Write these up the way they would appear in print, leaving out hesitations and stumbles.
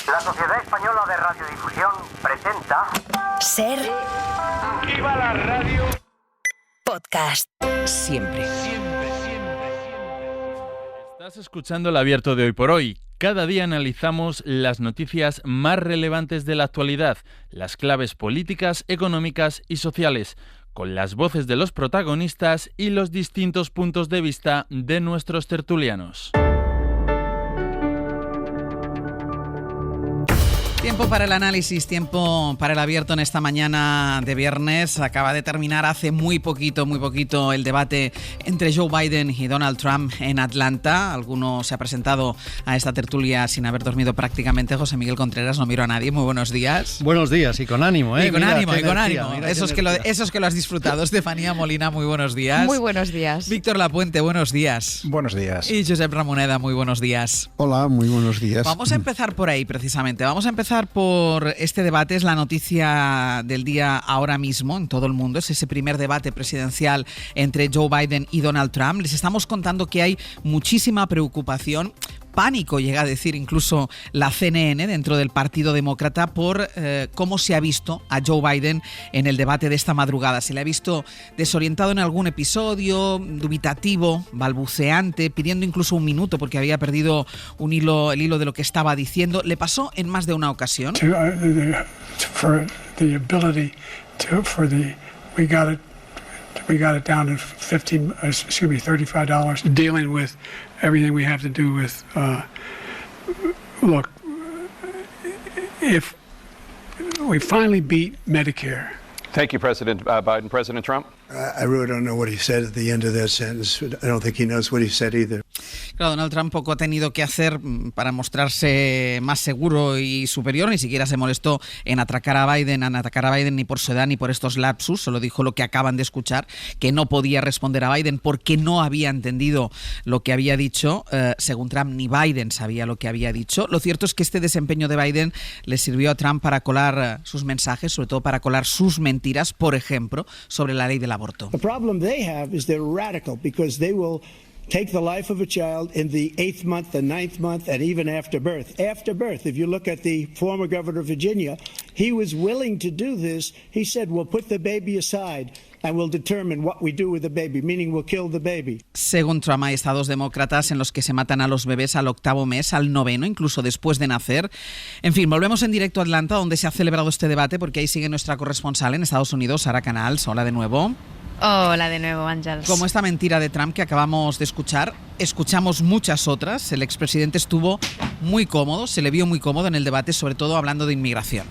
La Sociedad Española de Radiodifusión presenta... Ser... ¡Viva la radio! Podcast. Siempre. Estás escuchando el Abierto de Hoy por Hoy. Cada día analizamos las noticias más relevantes de la actualidad, las claves políticas, económicas y sociales, con las voces de los protagonistas y los distintos puntos de vista de nuestros tertulianos. Tiempo para el análisis, tiempo para el abierto en esta mañana de viernes. Acaba de terminar hace muy poquito el debate entre Joe Biden y Donald Trump en Atlanta. Alguno se ha presentado a esta tertulia sin haber dormido prácticamente. José Miguel Contreras, no miro a nadie. Muy buenos días. Buenos días y con ánimo, ¿eh? Y con ánimo. Eso es que lo has disfrutado. Estefanía Molina, muy buenos días. Muy buenos días. Víctor Lapuente, buenos días. Buenos días. Y Josep Ramoneda, muy buenos días. Hola, muy buenos días. Vamos a empezar por ahí, precisamente. Vamos a empezar por este debate. Es la noticia del día ahora mismo en todo el mundo. Es ese primer debate presidencial entre Joe Biden y Donald Trump. Les estamos contando que hay muchísima preocupación, pánico, llega a decir incluso la CNN dentro del Partido Demócrata por cómo se ha visto a Joe Biden en el debate de esta madrugada. Se le ha visto desorientado en algún episodio, dubitativo, balbuceante, pidiendo incluso un minuto porque había perdido el hilo de lo que estaba diciendo. Le pasó en más de una ocasión. We got it down to $35, dealing with everything we have to do with, look, if we finally beat Medicare. Thank you, President Biden. President Trump? I really don't know what he said at the end of that sentence. I don't think he knows what he said either. Claro, Donald Trump poco ha tenido que hacer para mostrarse más seguro y superior. Ni siquiera se molestó en atacar a Biden ni por su edad ni por estos lapsus. Solo dijo lo que acaban de escuchar, que no podía responder a Biden porque no había entendido lo que había dicho. Según Trump, ni Biden sabía lo que había dicho. Lo cierto es que este desempeño de Biden le sirvió a Trump para colar sus mensajes, sobre todo para colar sus mentiras, por ejemplo, sobre la ley del aborto. The problem they have is they're radical because they will take the life of a child in the 8th month, the 9th month, and even after birth. After birth, if you look at the former governor of Virginia, he was willing to do this. He said, we'll put the baby aside and we'll determine what we do with the baby, meaning we'll kill the baby. Según Trump, hay estados demócratas en los que se matan a los bebés al 8º mes, al 9º, incluso después de nacer. En fin, volvemos en directo a Atlanta, donde se ha celebrado este debate, porque ahí sigue nuestra corresponsal en Estados Unidos, Sara Canals. Hola de nuevo. Hola de nuevo, Ángels. Como esta mentira de Trump que acabamos de escuchar, escuchamos muchas otras. El expresidente estuvo muy cómodo, se le vio muy cómodo en el debate, sobre todo hablando de inmigración.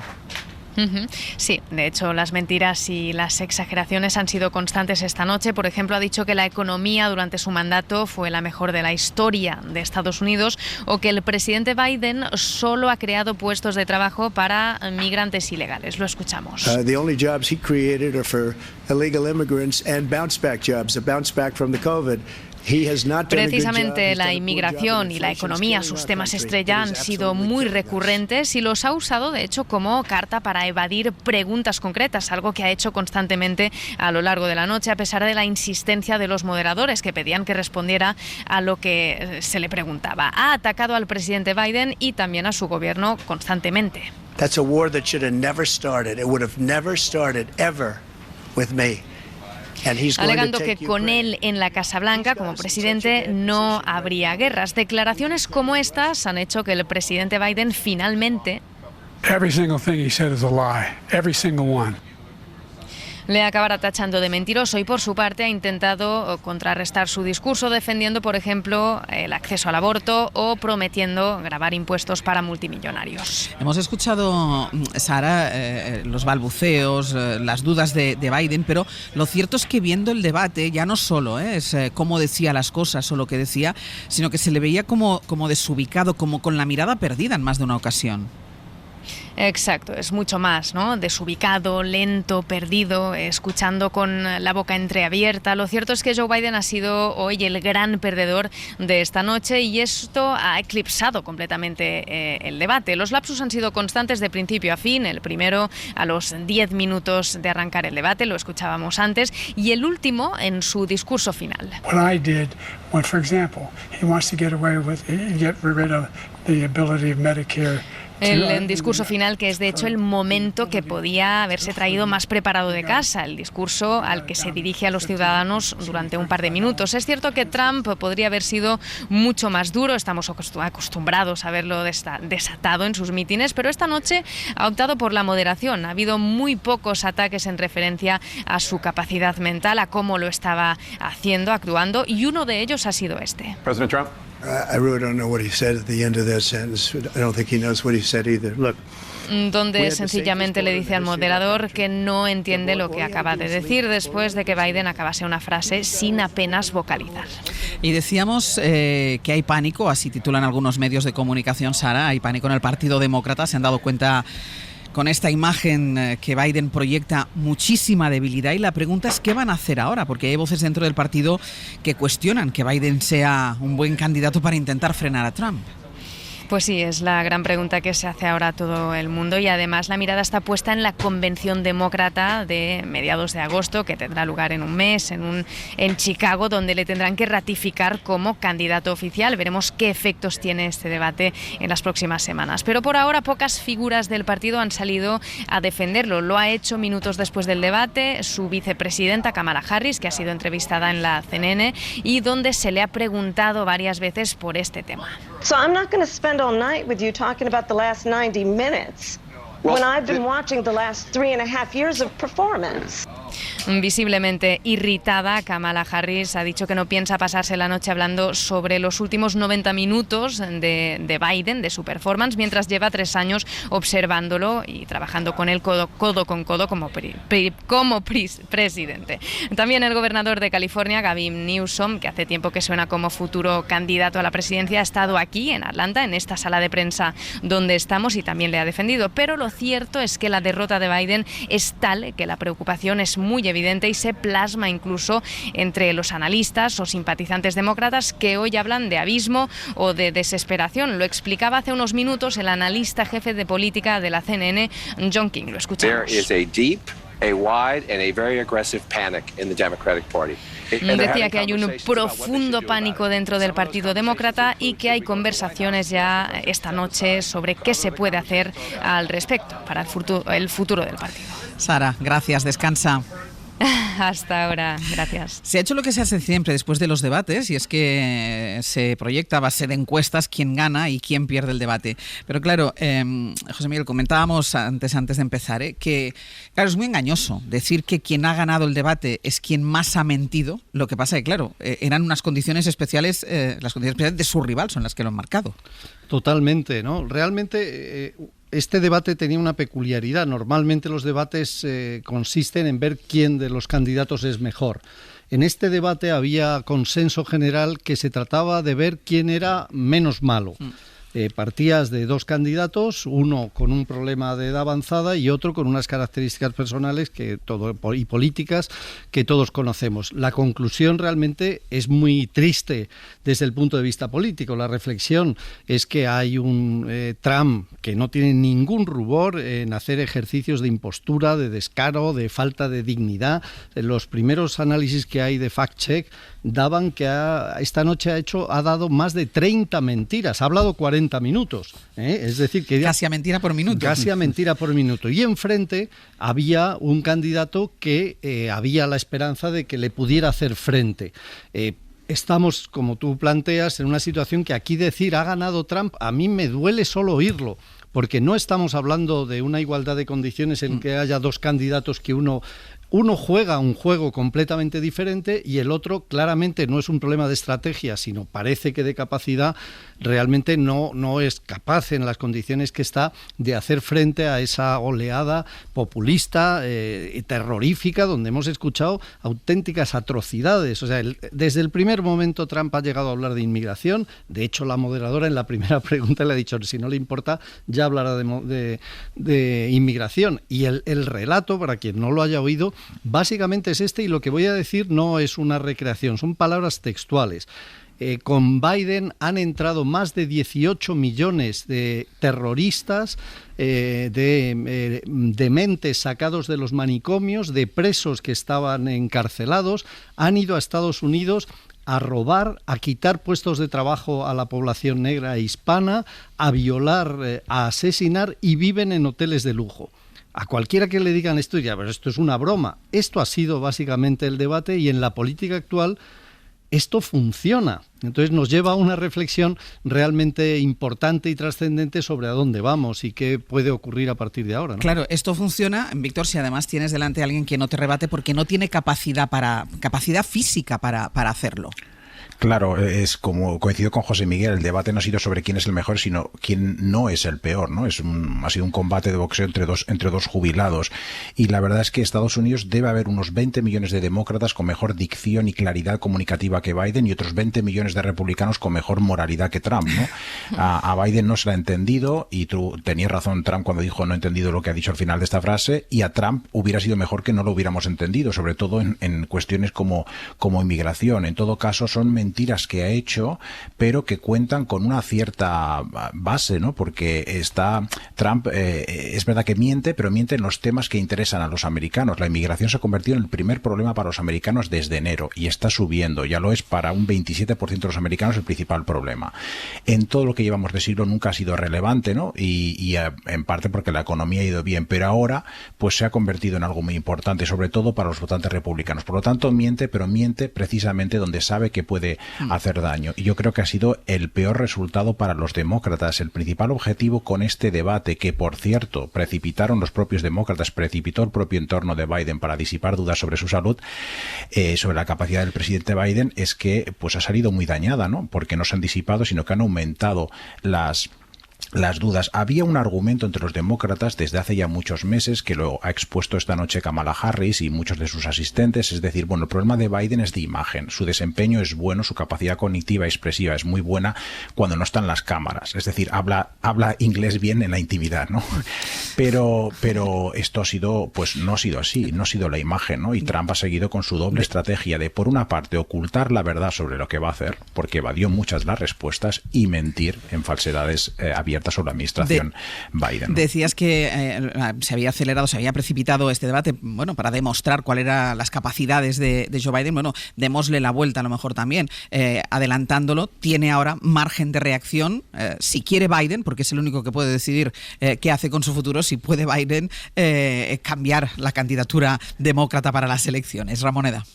Sí, de hecho las mentiras y las exageraciones han sido constantes esta noche. Por ejemplo, ha dicho que la economía durante su mandato fue la mejor de la historia de Estados Unidos, o que el presidente Biden solo ha creado puestos de trabajo para migrantes ilegales. Lo escuchamos. The only jobs he created are for illegal immigrants and bounce back jobs, a bounce back from the COVID. Precisamente la inmigración y la economía, sus temas estrella, han sido muy recurrentes y los ha usado, de hecho, como carta para evadir preguntas concretas, algo que ha hecho constantemente a lo largo de la noche, a pesar de la insistencia de los moderadores que pedían que respondiera a lo que se le preguntaba. Ha atacado al presidente Biden y también a su gobierno constantemente. That's a war that should have never started. It would have never started ever with me. Alegando que con él en la Casa Blanca como presidente no habría guerras. Declaraciones como estas han hecho que el presidente Biden finalmente le acabara tachando de mentiroso, y por su parte ha intentado contrarrestar su discurso defendiendo, por ejemplo, el acceso al aborto o prometiendo gravar impuestos para multimillonarios. Hemos escuchado, Sara, los balbuceos, las dudas de Biden, pero lo cierto es que viendo el debate ya no solo es cómo decía las cosas o lo que decía, sino que se le veía como desubicado, como con la mirada perdida en más de una ocasión. Exacto, es mucho más, ¿no? Desubicado, lento, perdido, escuchando con la boca entreabierta. Lo cierto es que Joe Biden ha sido hoy el gran perdedor de esta noche, y esto ha eclipsado completamente el debate. Los lapsus han sido constantes de principio a fin. El primero a los 10 minutos de arrancar el debate, lo escuchábamos antes, y el último en su discurso final. For example, he wants to get rid of the ability of Medicare El discurso final, que es de hecho el momento que podía haberse traído más preparado de casa, el discurso al que se dirige a los ciudadanos durante un par de minutos. Es cierto que Trump podría haber sido mucho más duro, estamos acostumbrados a verlo desatado en sus mítines, pero esta noche ha optado por la moderación. Ha habido muy pocos ataques en referencia a su capacidad mental, a cómo lo estaba haciendo, actuando, y uno de ellos ha sido este. President Trump? I really don't know what he said at the end of that sentence. I don't think he knows what he said either. Look. Donde sencillamente le dice al moderador que no entiende lo que acaba de decir después de que Biden acabase una frase sin apenas vocalizar. Y decíamos que hay pánico, así titulan algunos medios de comunicación, Sara, hay pánico en el Partido Demócrata, se han dado cuenta con esta imagen que Biden proyecta muchísima debilidad, y la pregunta es ¿qué van a hacer ahora? Porque hay voces dentro del partido que cuestionan que Biden sea un buen candidato para intentar frenar a Trump. Pues sí, es la gran pregunta que se hace ahora a todo el mundo, y además la mirada está puesta en la convención demócrata de mediados de agosto, que tendrá lugar en un mes en Chicago, donde le tendrán que ratificar como candidato oficial. Veremos qué efectos tiene este debate en las próximas semanas. Pero por ahora pocas figuras del partido han salido a defenderlo. Lo ha hecho minutos después del debate su vicepresidenta Kamala Harris, que ha sido entrevistada en la CNN y donde se le ha preguntado varias veces por este tema. So I'm not going to spend all night with you talking about the last 90 minutes when I've been watching the last 3.5 years of performance. Visiblemente irritada, Kamala Harris ha dicho que no piensa pasarse la noche hablando sobre los últimos 90 minutos de Biden, de su performance, mientras lleva 3 años observándolo y trabajando con él codo con codo como presidente. También el gobernador de California, Gavin Newsom, que hace tiempo que suena como futuro candidato a la presidencia, ha estado aquí en Atlanta, en esta sala de prensa donde estamos, y también le ha defendido. Pero lo cierto es que la derrota de Biden es tal que la preocupación es muy evidente y se plasma incluso entre los analistas o simpatizantes demócratas que hoy hablan de abismo o de desesperación. Lo explicaba hace unos minutos el analista jefe de política de la CNN, John King. Lo escuchamos. Decía que hay un profundo pánico dentro del Partido Demócrata y que hay conversaciones ya esta noche sobre qué se puede hacer al respecto para el futuro del partido. Sara, gracias, descansa. Hasta ahora, gracias. Se ha hecho lo que se hace siempre después de los debates, y es que se proyecta a base de encuestas quién gana y quién pierde el debate. Pero claro, José Miguel, comentábamos antes de empezar, que claro, es muy engañoso decir que quien ha ganado el debate es quien más ha mentido. Lo que pasa es que, claro, eran unas condiciones especiales, las condiciones especiales de su rival son las que lo han marcado. Totalmente, ¿no? Realmente este debate tenía una peculiaridad. Normalmente los debates consisten en ver quién de los candidatos es mejor. En este debate había consenso general que se trataba de ver quién era menos malo. Partías de 2 candidatos, uno con un problema de edad avanzada y otro con unas características personales y políticas que todos conocemos. La conclusión realmente es muy triste desde el punto de vista político. La reflexión es que hay un Trump que no tiene ningún rubor en hacer ejercicios de impostura, de descaro, de falta de dignidad. Los primeros análisis que hay de fact-check daban que esta noche ha dado más de 30 mentiras, ha hablado 40 minutos, es decir, que casi a mentira por minuto. Casi a mentira por minuto. Y enfrente había un candidato que había la esperanza de que le pudiera hacer frente. Estamos, como tú planteas, en una situación que aquí decir ha ganado Trump, a mí me duele solo oírlo, porque no estamos hablando de una igualdad de condiciones en que haya 2 candidatos que uno juega un juego completamente diferente y el otro claramente no es un problema de estrategia, sino parece que de capacidad. Realmente no es capaz en las condiciones que está de hacer frente a esa oleada populista y terrorífica donde hemos escuchado auténticas atrocidades. O sea, desde el primer momento Trump ha llegado a hablar de inmigración. De hecho, la moderadora en la primera pregunta le ha dicho, si no le importa, ya hablará de inmigración. Y el relato, para quien no lo haya oído, básicamente es este, y lo que voy a decir no es una recreación, son palabras textuales. Con Biden han entrado más de 18 millones de terroristas, de dementes sacados de los manicomios, de presos que estaban encarcelados, han ido a Estados Unidos a robar, a quitar puestos de trabajo a la población negra e hispana, a violar, a asesinar, y viven en hoteles de lujo. A cualquiera que le digan esto diría, pero esto es una broma. Esto ha sido básicamente el debate, y en la política actual esto funciona. Entonces nos lleva a una reflexión realmente importante y trascendente sobre a dónde vamos y qué puede ocurrir a partir de ahora, ¿no? Claro, esto funciona, Víctor, si además tienes delante a alguien que no te rebate porque no tiene capacidad física para hacerlo. Claro, es como coincido con José Miguel, el debate no ha sido sobre quién es el mejor, sino quién no es el peor, ¿no? Ha sido un combate de boxeo entre dos jubilados, y la verdad es que en Estados Unidos debe haber unos 20 millones de demócratas con mejor dicción y claridad comunicativa que Biden, y otros 20 millones de republicanos con mejor moralidad que Trump, ¿no? A Biden no se la ha entendido, y tú tenías razón, Trump, cuando dijo no he entendido lo que ha dicho al final de esta frase, y a Trump hubiera sido mejor que no lo hubiéramos entendido, sobre todo en cuestiones como inmigración. En todo caso, son mentiras que ha hecho, pero que cuentan con una cierta base, ¿no? Porque Trump es verdad que miente, pero miente en los temas que interesan a los americanos. La inmigración se ha convertido en el primer problema para los americanos desde enero, y está subiendo. Ya lo es para un 27% de los americanos, el principal problema. En todo lo que llevamos de siglo nunca ha sido relevante, ¿no? Y en parte porque la economía ha ido bien, pero ahora pues se ha convertido en algo muy importante, sobre todo para los votantes republicanos. Por lo tanto, miente, pero miente precisamente donde sabe que puede hacer daño. Y yo creo que ha sido el peor resultado para los demócratas. El principal objetivo con este debate, que por cierto precipitaron los propios demócratas, precipitó el propio entorno de Biden para disipar dudas sobre su salud, sobre la capacidad del presidente Biden, es que pues ha salido muy dañada, ¿no? Porque no se han disipado, sino que han aumentado las dudas. Había un argumento entre los demócratas desde hace ya muchos meses, que lo ha expuesto esta noche Kamala Harris y muchos de sus asistentes, es decir, bueno, el problema de Biden es de imagen. Su desempeño es bueno, su capacidad cognitiva y expresiva es muy buena cuando no están las cámaras, es decir, habla inglés bien en la intimidad, ¿no? Pero esto ha sido, pues no ha sido así, no ha sido la imagen, ¿no? Y Trump ha seguido con su doble estrategia de, por una parte, ocultar la verdad sobre lo que va a hacer, porque evadió muchas de las respuestas, y mentir en falsedades abiertas sobre la administración Biden, ¿no? Decías que se había precipitado este debate, bueno, para demostrar cuáles eran las capacidades de Joe Biden. Bueno, démosle la vuelta a lo mejor también, adelantándolo. Tiene ahora margen de reacción, si quiere Biden, porque es el único que puede decidir qué hace con su futuro, si puede Biden cambiar la candidatura demócrata para las elecciones. Ramoneda.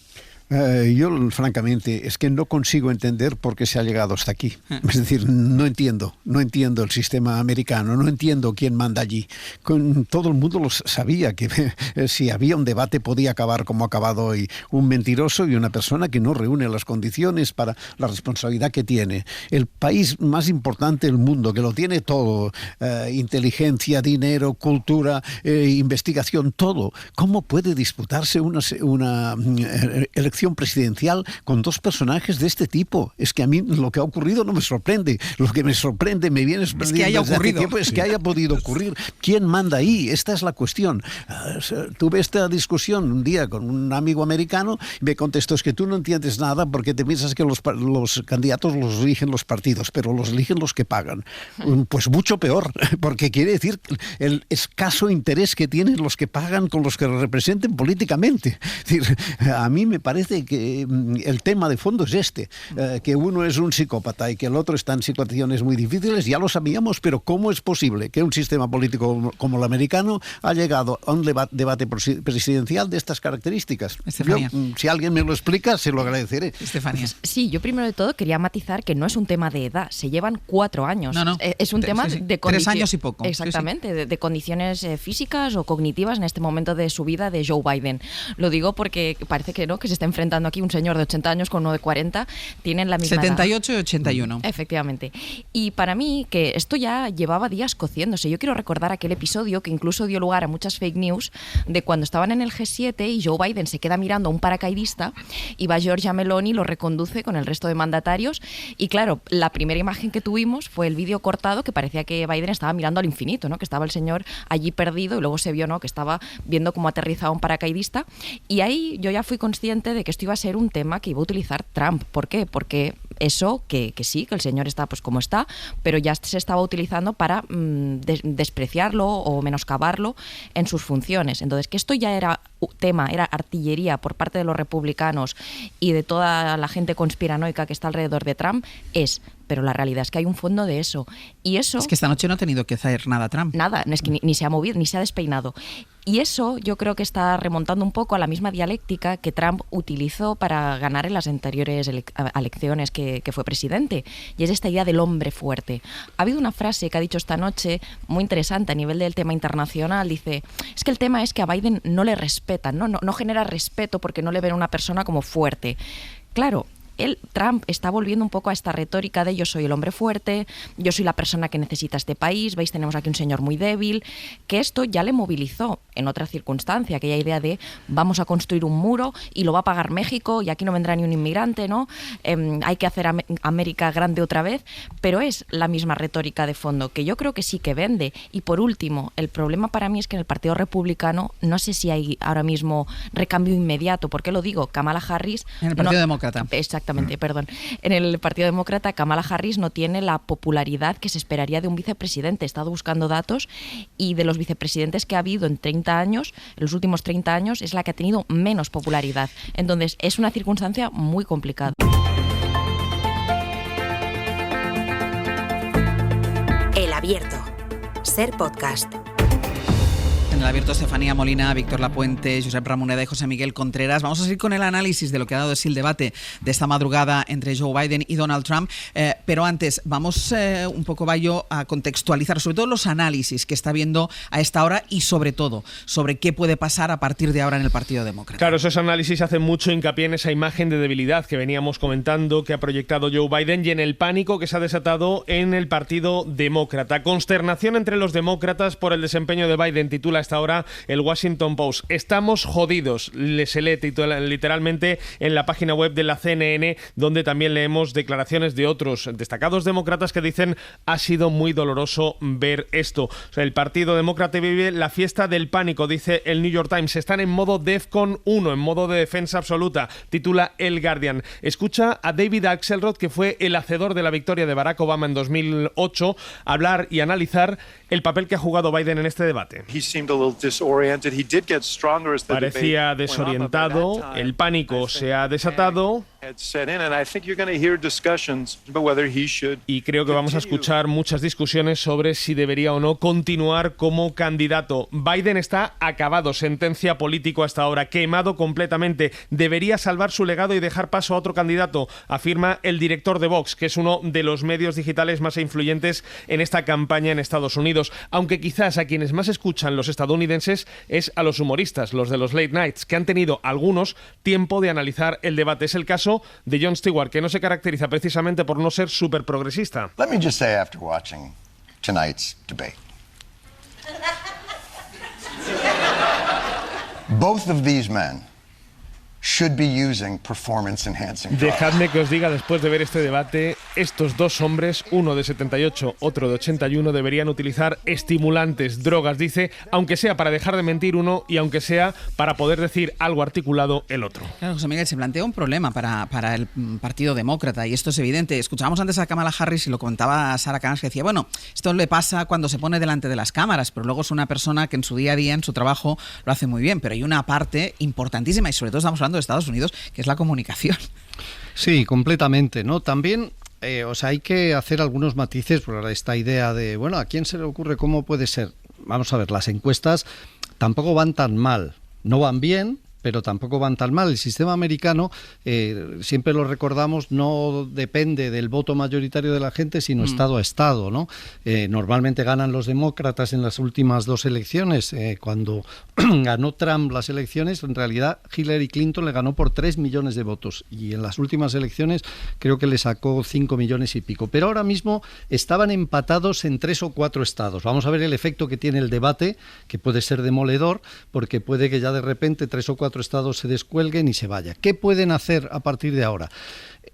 Yo, francamente, es que no consigo entender por qué se ha llegado hasta aquí. Es decir, no entiendo el sistema americano, no entiendo quién manda allí. Todo el mundo lo sabía, que si había un debate podía acabar como ha acabado hoy. Un mentiroso y una persona que no reúne las condiciones para la responsabilidad que tiene. El país más importante del mundo, que lo tiene todo, inteligencia, dinero, cultura, investigación, todo. ¿Cómo puede disputarse una elección presidencial con dos personajes de este tipo? Es que a mí lo que ha ocurrido no me sorprende. Lo que me sorprende, me viene sorprendiendo, es que haya ocurrido. Tiempo, es que haya podido ocurrir. ¿Quién manda ahí? Esta es la cuestión. Tuve esta discusión un día con un amigo americano y me contestó, es que tú no entiendes nada porque te piensas que los candidatos los eligen los partidos, pero los eligen los que pagan. Pues mucho peor, porque quiere decir el escaso interés que tienen los que pagan con los que representen políticamente. Es decir, a mí me parece que el tema de fondo es que uno es un psicópata y que el otro está en situaciones muy difíciles, ya lo sabíamos, pero ¿cómo es posible que un sistema político como el americano ha llegado a un debate presidencial de estas características? Yo, si alguien me lo explica, se lo agradeceré. Estefanía. Sí, yo primero de todo quería matizar que no es un tema de edad, se llevan 4 años. No. Es un tema de condiciones. 3 años y poco. Exactamente, de condiciones físicas o cognitivas en este momento de su vida de Joe Biden. Lo digo porque parece que se está enfrentando aquí un señor de 80 años con uno de 40, tienen la misma 78 edad. Y 81. Efectivamente. Y para mí, que esto ya llevaba días cociéndose. Yo quiero recordar aquel episodio que incluso dio lugar a muchas fake news de cuando estaban en el G7 y Joe Biden se queda mirando a un paracaidista y va Giorgia Meloni, lo reconduce con el resto de mandatarios. Y claro, la primera imagen que tuvimos fue el vídeo cortado que parecía que Biden estaba mirando al infinito, ¿no? Que estaba el señor allí perdido y luego se vio, ¿no? Que estaba viendo cómo aterrizaba un paracaidista. Y ahí yo ya fui consciente de que esto iba a ser un tema que iba a utilizar Trump. ¿Por qué? Porque eso, que sí, que el señor está pues como está, pero ya se estaba utilizando para despreciarlo o menoscabarlo en sus funciones. Entonces, que esto ya era tema, era artillería por parte de los republicanos y de toda la gente conspiranoica que está alrededor de Trump, pero la realidad es que hay un fondo de eso. Y eso... Es que esta noche no ha tenido que hacer nada Trump. Nada, es que ni se ha movido, ni se ha despeinado. Y eso yo creo que está remontando un poco a la misma dialéctica que Trump utilizó para ganar en las anteriores elecciones que fue presidente. Y es esta idea del hombre fuerte. Ha habido una frase que ha dicho esta noche muy interesante a nivel del tema internacional. Dice, es que el tema es que a Biden no le respetan, no genera respeto porque no le ven a una persona como fuerte. Claro, Trump está volviendo un poco a esta retórica de yo soy el hombre fuerte, yo soy la persona que necesita este país, veis, tenemos aquí un señor muy débil, que esto ya le movilizó en otra circunstancia, aquella idea de vamos a construir un muro y lo va a pagar México y aquí no vendrá ni un inmigrante, ¿no? Hay que hacer América grande otra vez, pero es la misma retórica de fondo, que yo creo que sí que vende. Y por último, el problema para mí es que en el Partido Republicano no sé si hay ahora mismo recambio inmediato. ¿Por qué lo digo? Kamala Harris... En el Partido Demócrata. Exactamente. Perdón. En el Partido Demócrata, Kamala Harris no tiene la popularidad que se esperaría de un vicepresidente. He estado buscando datos y de los vicepresidentes que ha habido en 30 años, en los últimos 30 años, es la que ha tenido menos popularidad. Entonces, es una circunstancia muy complicada. El Abierto. Ser Podcast. En el Abierto, Estefanía Molina, Víctor Lapuente, Josep Ramoneda y José Miguel Contreras. Vamos a seguir con el análisis de lo que ha dado el debate de esta madrugada entre Joe Biden y Donald Trump. Pero antes, vamos un poco, Bayo, a contextualizar sobre todo los análisis que está viendo a esta hora y sobre todo sobre qué puede pasar a partir de ahora en el Partido Demócrata. Claro, esos análisis hacen mucho hincapié en esa imagen de debilidad que veníamos comentando, que ha proyectado Joe Biden, y en el pánico que se ha desatado en el Partido Demócrata. Consternación entre los demócratas por el desempeño de Biden, titula hasta ahora el Washington Post. Estamos jodidos, se lee literalmente en la página web de la CNN, donde también leemos declaraciones de otros destacados demócratas que dicen ha sido muy doloroso ver esto. O sea, el Partido Demócrata vive la fiesta del pánico, dice el New York Times. Están en modo DEFCON 1, en modo de defensa absoluta, titula el Guardian. Escucha a David Axelrod, que fue el hacedor de la victoria de Barack Obama en 2008, hablar y analizar el papel que ha jugado Biden en este debate. Parecía desorientado, el pánico se ha desatado y creo que vamos a escuchar muchas discusiones sobre si debería o no continuar como candidato. Biden está acabado, sentencia político hasta ahora, quemado completamente. Debería salvar su legado y dejar paso a otro candidato, afirma el director de Vox, que es uno de los medios digitales más influyentes en esta campaña en Estados Unidos. Aunque quizás a quienes más escuchan los estadounidenses es a los humoristas, los de los late nights, que han tenido algunos tiempo de analizar el debate. Es el caso de Jon Stewart, que no se caracteriza precisamente por no ser súper progresista. Let me just say, after watching tonight's debate, both of these men should be using performance-enhancing drugs. Dejadme que os diga, después de ver este debate, estos dos hombres, uno de 78, otro de 81, deberían utilizar estimulantes, drogas, dice, aunque sea para dejar de mentir uno y aunque sea para poder decir algo articulado el otro. Claro, José Miguel, se plantea un problema para el Partido Demócrata y esto es evidente. Escuchábamos antes a Kamala Harris y lo comentaba Sarah Connors, que decía, bueno, esto le pasa cuando se pone delante de las cámaras, pero luego es una persona que en su día a día, en su trabajo, lo hace muy bien, pero hay una parte importantísima y sobre todo estamos hablando de Estados Unidos, que es la comunicación. Sí, completamente, ¿no? También hay que hacer algunos matices por esta idea de, bueno, ¿a quién se le ocurre cómo puede ser? Vamos a ver, las encuestas tampoco van tan mal, no van bien, pero tampoco van tan mal. El sistema americano, siempre lo recordamos, no depende del voto mayoritario de la gente, sino estado a estado, ¿no? Normalmente ganan los demócratas en las últimas dos elecciones. Cuando ganó Trump las elecciones, en realidad Hillary Clinton le ganó por 3 millones de votos y en las últimas elecciones creo que le sacó 5 millones y pico. Pero ahora mismo estaban empatados en 3 o 4 estados. Vamos a ver el efecto que tiene el debate, que puede ser demoledor, porque puede que ya de repente 3 o 4 estados se descuelguen y se vaya. ¿Qué pueden hacer a partir de ahora?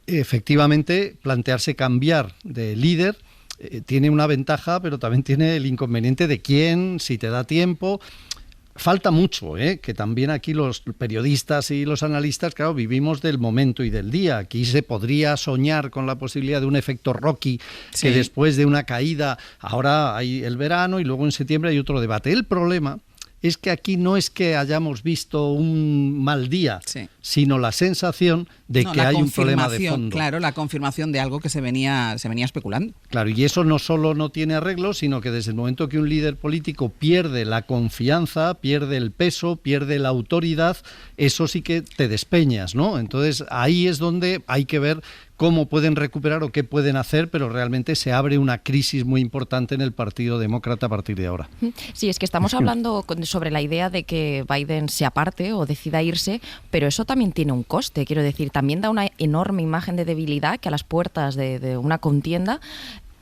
Efectivamente, plantearse cambiar de líder. Tiene una ventaja, pero también tiene el inconveniente de quién, si te da tiempo. falta mucho, que también aquí los periodistas y los analistas, claro, vivimos del momento y del día. Aquí se podría soñar con la posibilidad de un efecto Rocky, que después de una caída, ahora hay el verano y luego en septiembre hay otro debate. El problema es que aquí no es que hayamos visto un mal día, sino la sensación de que hay un problema de fondo. Claro, la confirmación de algo que se venía especulando. Claro, y eso no solo no tiene arreglo, sino que desde el momento que un líder político pierde la confianza, pierde el peso, pierde la autoridad, eso sí que te despeñas, ¿no? Entonces ahí es donde hay que ver cómo pueden recuperar o qué pueden hacer, pero realmente se abre una crisis muy importante en el Partido Demócrata a partir de ahora. Sí, es que estamos hablando sobre la idea de que Biden se aparte o decida irse, pero eso también tiene un coste, quiero decir, también da una enorme imagen de debilidad que a las puertas de una contienda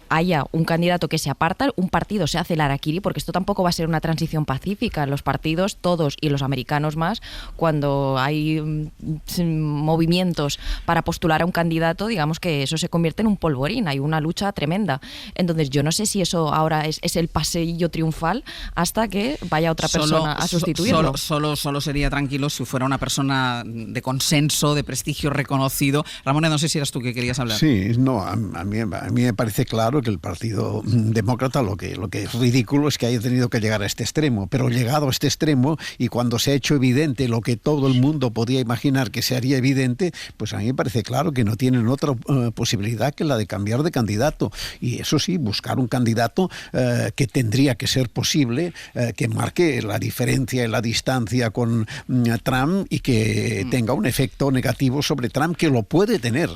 haya un candidato que se aparta, un partido se hace el harakiri, porque esto tampoco va a ser una transición pacífica. Los partidos, todos, y los americanos más, cuando hay movimientos para postular a un candidato, digamos que eso se convierte en un polvorín, hay una lucha tremenda. Entonces yo no sé si eso ahora es el paseillo triunfal hasta que vaya otra persona a sustituirlo. Solo sería tranquilo si fuera una persona de consenso, de prestigio reconocido. Ramón, no sé si eras tú que querías hablar. Sí, no, a mí me parece claro que el Partido Demócrata lo que es ridículo es que haya tenido que llegar a este extremo, pero llegado a este extremo y cuando se ha hecho evidente lo que todo el mundo podía imaginar que se haría evidente, pues a mí me parece claro que no tienen otra posibilidad que la de cambiar de candidato, y eso sí, buscar un candidato que tendría que ser posible, que marque la diferencia y la distancia con Trump y que tenga un efecto negativo sobre Trump, que lo puede tener.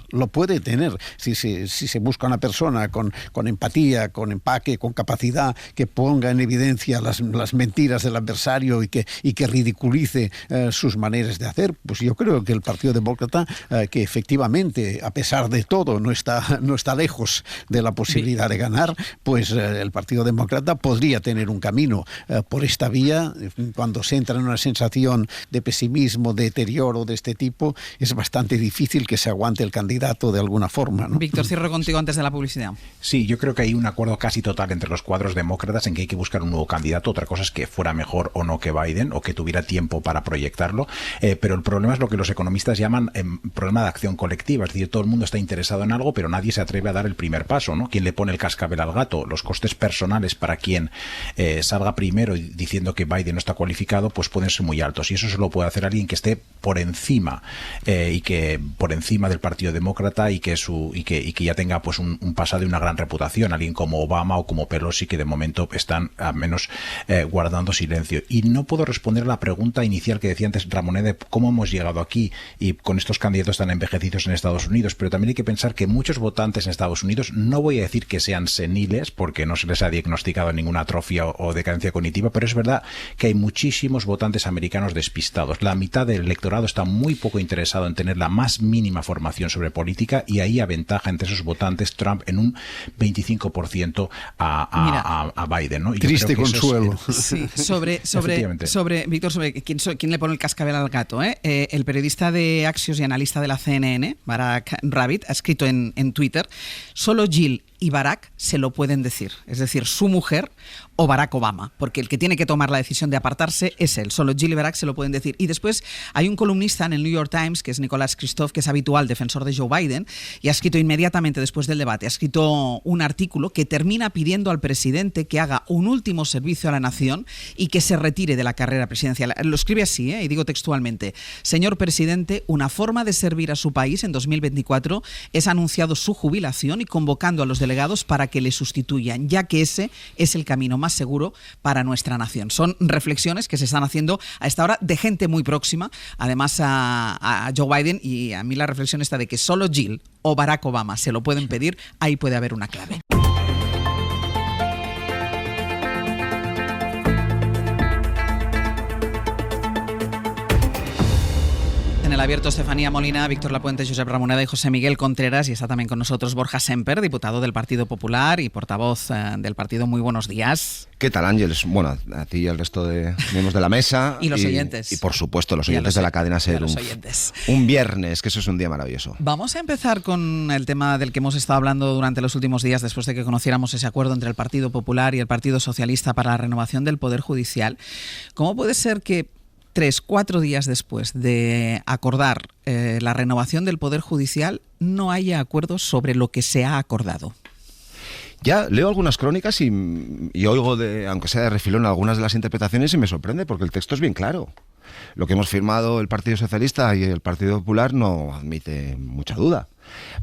Si se busca una persona con empatía, con empaque, con capacidad, que ponga en evidencia las mentiras del adversario y que ridiculice sus maneras de hacer, pues yo creo que el Partido Demócrata, que efectivamente, a pesar de todo, no está lejos de la posibilidad de ganar, pues el Partido Demócrata podría tener un camino por esta vía. Cuando se entra en una sensación de pesimismo, de deterioro de este tipo, es bastante difícil que se aguante el candidato de alguna forma, ¿no? Víctor, cierro contigo antes de la publicidad. Sí, yo creo que hay un acuerdo casi total entre los cuadros demócratas en que hay que buscar un nuevo candidato. Otra cosa es que fuera mejor o no que Biden, o que tuviera tiempo para proyectarlo, pero el problema es lo que los economistas llaman problema de acción colectiva. Es decir, todo el mundo está interesado en algo, pero nadie se atreve a dar el primer paso, ¿no? ¿Quién le pone el cascabel al gato? Los costes personales para quien salga primero diciendo que Biden no está cualificado, pues pueden ser muy altos, y eso solo puede hacer alguien que esté por encima del Partido Demócrata y que ya tenga pues un pasado y una gran reputación, alguien como Obama o como Pelosi, que de momento están al menos guardando silencio. Y no puedo responder a la pregunta inicial que decía antes Ramonet de cómo hemos llegado aquí y con estos candidatos tan envejecidos en Estados Unidos, pero también hay que pensar que muchos votantes en Estados Unidos, no voy a decir que sean seniles porque no se les ha diagnosticado ninguna atrofia o decadencia cognitiva, pero es verdad que hay muchísimos votantes americanos despistados. La mitad del electorado está muy poco interesado en tener la más mínima formación sobre política, y ahí aventaja entre esos votantes Trump en un 25% a Biden, ¿no? Y triste consuelo. Sí, sobre Víctor, sobre quién le pone el cascabel al gato, el periodista de Axios y analista de la CNN, Barack Rabbit, ha escrito en Twitter: solo Jill y Barack se lo pueden decir, es decir, su mujer o Barack Obama, porque el que tiene que tomar la decisión de apartarse es él. Solo Jill y Barack se lo pueden decir. Y después hay un columnista en el New York Times, que es Nicolás Kristof, que es habitual defensor de Joe Biden, y ha escrito inmediatamente después del debate, ha escrito un artículo que termina pidiendo al presidente que haga un último servicio a la nación y que se retire de la carrera presidencial. Lo escribe así, y digo textualmente: señor presidente, una forma de servir a su país en 2024 es anunciado su jubilación y convocando a los delegados para que le sustituyan, ya que ese es el camino más seguro para nuestra nación. Son reflexiones que se están haciendo a esta hora de gente muy próxima, además a Joe Biden, y a mí la reflexión está de que solo Jill o Barack Obama se lo pueden pedir, ahí puede haber una clave. El Abierto Estefanía Molina, Víctor Lapuente, Josep Ramoneda y José Miguel Contreras, y está también con nosotros Borja Semper, diputado del Partido Popular y portavoz del partido. Muy buenos días. ¿Qué tal, Ángeles? Bueno, a ti y al resto de miembros de la mesa. Y los oyentes. Y por supuesto, los oyentes de la cadena SER. Un viernes, que eso es un día maravilloso. Vamos a empezar con el tema del que hemos estado hablando durante los últimos días, después de que conociéramos ese acuerdo entre el Partido Popular y el Partido Socialista para la renovación del Poder Judicial. ¿Cómo puede ser que 3-4 días después de acordar la renovación del Poder Judicial no haya acuerdos sobre lo que se ha acordado? Ya leo algunas crónicas y oigo, aunque sea de refilón, algunas de las interpretaciones y me sorprende porque el texto es bien claro. Lo que hemos firmado el Partido Socialista y el Partido Popular no admite mucha duda.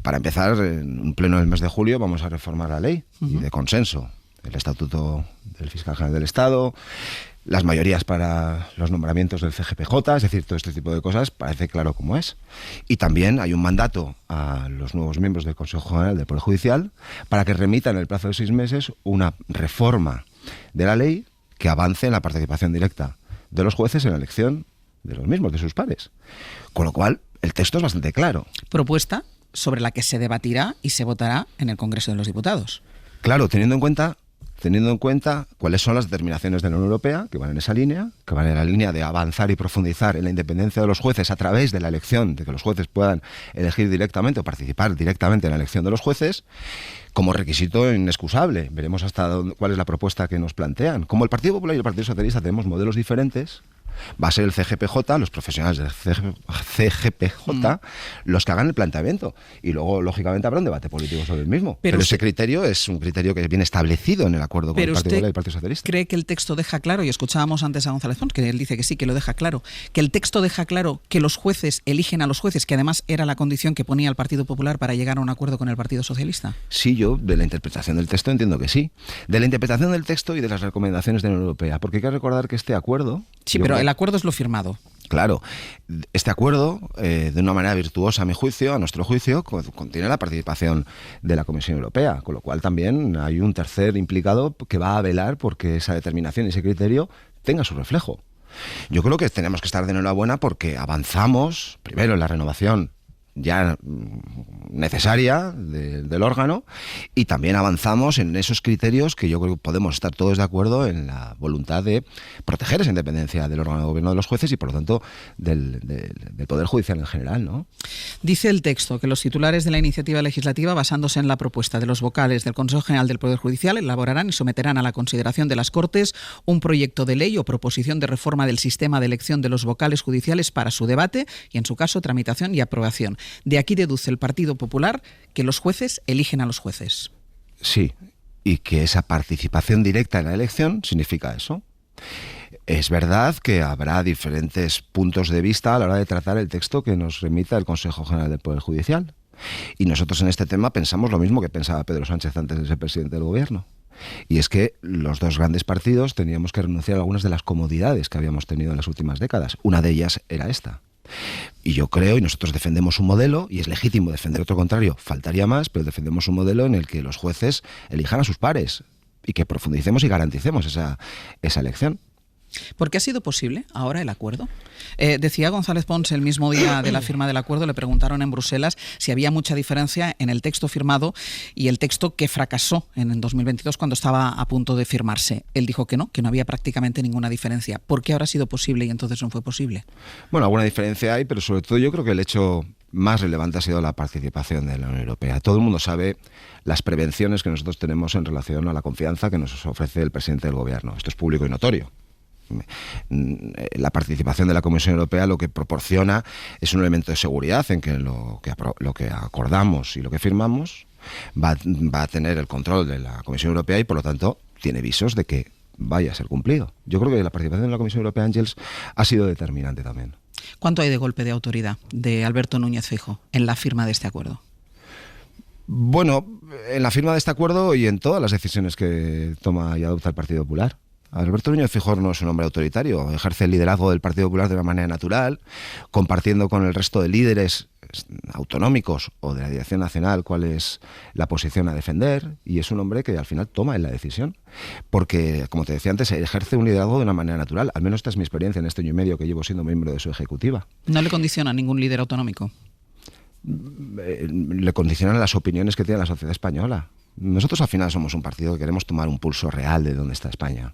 Para empezar, en un pleno del mes de julio vamos a reformar la ley y de consenso. El Estatuto del Fiscal General del Estado, las mayorías para los nombramientos del CGPJ, es decir, todo este tipo de cosas parece claro como es. Y también hay un mandato a los nuevos miembros del Consejo General del Poder Judicial para que remitan en el plazo de 6 meses una reforma de la ley que avance en la participación directa de los jueces en la elección de los mismos, de sus pares. Con lo cual, el texto es bastante claro. Propuesta sobre la que se debatirá y se votará en el Congreso de los Diputados. Claro, teniendo en cuenta cuáles son las determinaciones de la Unión Europea que van en esa línea, que van en la línea de avanzar y profundizar en la independencia de los jueces a través de la elección, de que los jueces puedan elegir directamente o participar directamente en la elección de los jueces, como requisito inexcusable. Veremos cuál es la propuesta que nos plantean. Como el Partido Popular y el Partido Socialista tenemos modelos diferentes, va a ser el CGPJ, los profesionales del CGPJ, los que hagan el planteamiento. Y luego, lógicamente, habrá un debate político sobre el mismo. Pero ese criterio es un criterio que viene establecido en el acuerdo con el Partido Popular y el Partido Socialista. ¿Cree que el texto deja claro, y escuchábamos antes a González Pons, que él dice que sí, que lo deja claro, que el texto deja claro que los jueces eligen a los jueces, que además era la condición que ponía el Partido Popular para llegar a un acuerdo con el Partido Socialista? Sí, yo de la interpretación del texto entiendo que sí. De la interpretación del texto y de las recomendaciones de la Unión Europea. Porque hay que recordar que este acuerdo... Sí, pero el acuerdo es lo firmado. Claro, este acuerdo, de una manera virtuosa a mi juicio, a nuestro juicio, contiene la participación de la Comisión Europea, con lo cual también hay un tercer implicado que va a velar porque esa determinación y ese criterio tenga su reflejo. Yo creo que tenemos que estar de enhorabuena porque avanzamos, primero en la renovación ya necesaria del órgano, y también avanzamos en esos criterios que yo creo que podemos estar todos de acuerdo en la voluntad de proteger esa independencia del órgano de gobierno de los jueces y por lo tanto del Poder Judicial en general, ¿no? Dice el texto que los titulares de la iniciativa legislativa, basándose en la propuesta de los vocales del Consejo General del Poder Judicial, elaborarán y someterán a la consideración de las Cortes un proyecto de ley o proposición de reforma del sistema de elección de los vocales judiciales para su debate y, en su caso, tramitación y aprobación. De aquí deduce el Partido Popular que los jueces eligen a los jueces. Sí, y que esa participación directa en la elección significa eso. Es verdad que habrá diferentes puntos de vista a la hora de tratar el texto que nos remita el Consejo General del Poder Judicial. Y nosotros en este tema pensamos lo mismo que pensaba Pedro Sánchez antes de ser presidente del Gobierno. Y es que los dos grandes partidos teníamos que renunciar a algunas de las comodidades que habíamos tenido en las últimas décadas. Una de ellas era esta. Y yo creo, y nosotros defendemos un modelo, y es legítimo defender otro contrario, faltaría más, pero defendemos un modelo en el que los jueces elijan a sus pares y que profundicemos y garanticemos esa elección. ¿Por qué ha sido posible ahora el acuerdo? Decía González Pons el mismo día de la firma del acuerdo, le preguntaron en Bruselas si había mucha diferencia en el texto firmado y el texto que fracasó en 2022 cuando estaba a punto de firmarse. Él dijo que no había prácticamente ninguna diferencia. ¿Por qué ahora ha sido posible y entonces no fue posible? Bueno, alguna diferencia hay, pero sobre todo yo creo que el hecho más relevante ha sido la participación de la Unión Europea. Todo el mundo sabe las prevenciones que nosotros tenemos en relación a la confianza que nos ofrece el presidente del Gobierno. Esto es público y notorio. La participación de la Comisión Europea lo que proporciona es un elemento de seguridad en que lo que acordamos y lo que firmamos va a tener el control de la Comisión Europea y por lo tanto tiene visos de que vaya a ser cumplido. Yo creo que la participación de la Comisión Europea, Ángels, ha sido determinante también. ¿Cuánto hay de golpe de autoridad de Alberto Núñez Feijóo en la firma de este acuerdo? Bueno, en la firma de este acuerdo y en todas las decisiones que toma y adopta el Partido Popular. Alberto Núñez Feijóo no es un hombre autoritario, ejerce el liderazgo del Partido Popular de una manera natural, compartiendo con el resto de líderes autonómicos o de la dirección nacional cuál es la posición a defender, y es un hombre que al final toma la decisión, porque, como te decía antes, ejerce un liderazgo de una manera natural. Al menos esta es mi experiencia en este año y medio que llevo siendo miembro de su ejecutiva. ¿No le condiciona a ningún líder autonómico? Le condicionan las opiniones que tiene la sociedad española. Nosotros al final somos un partido que queremos tomar un pulso real de dónde está España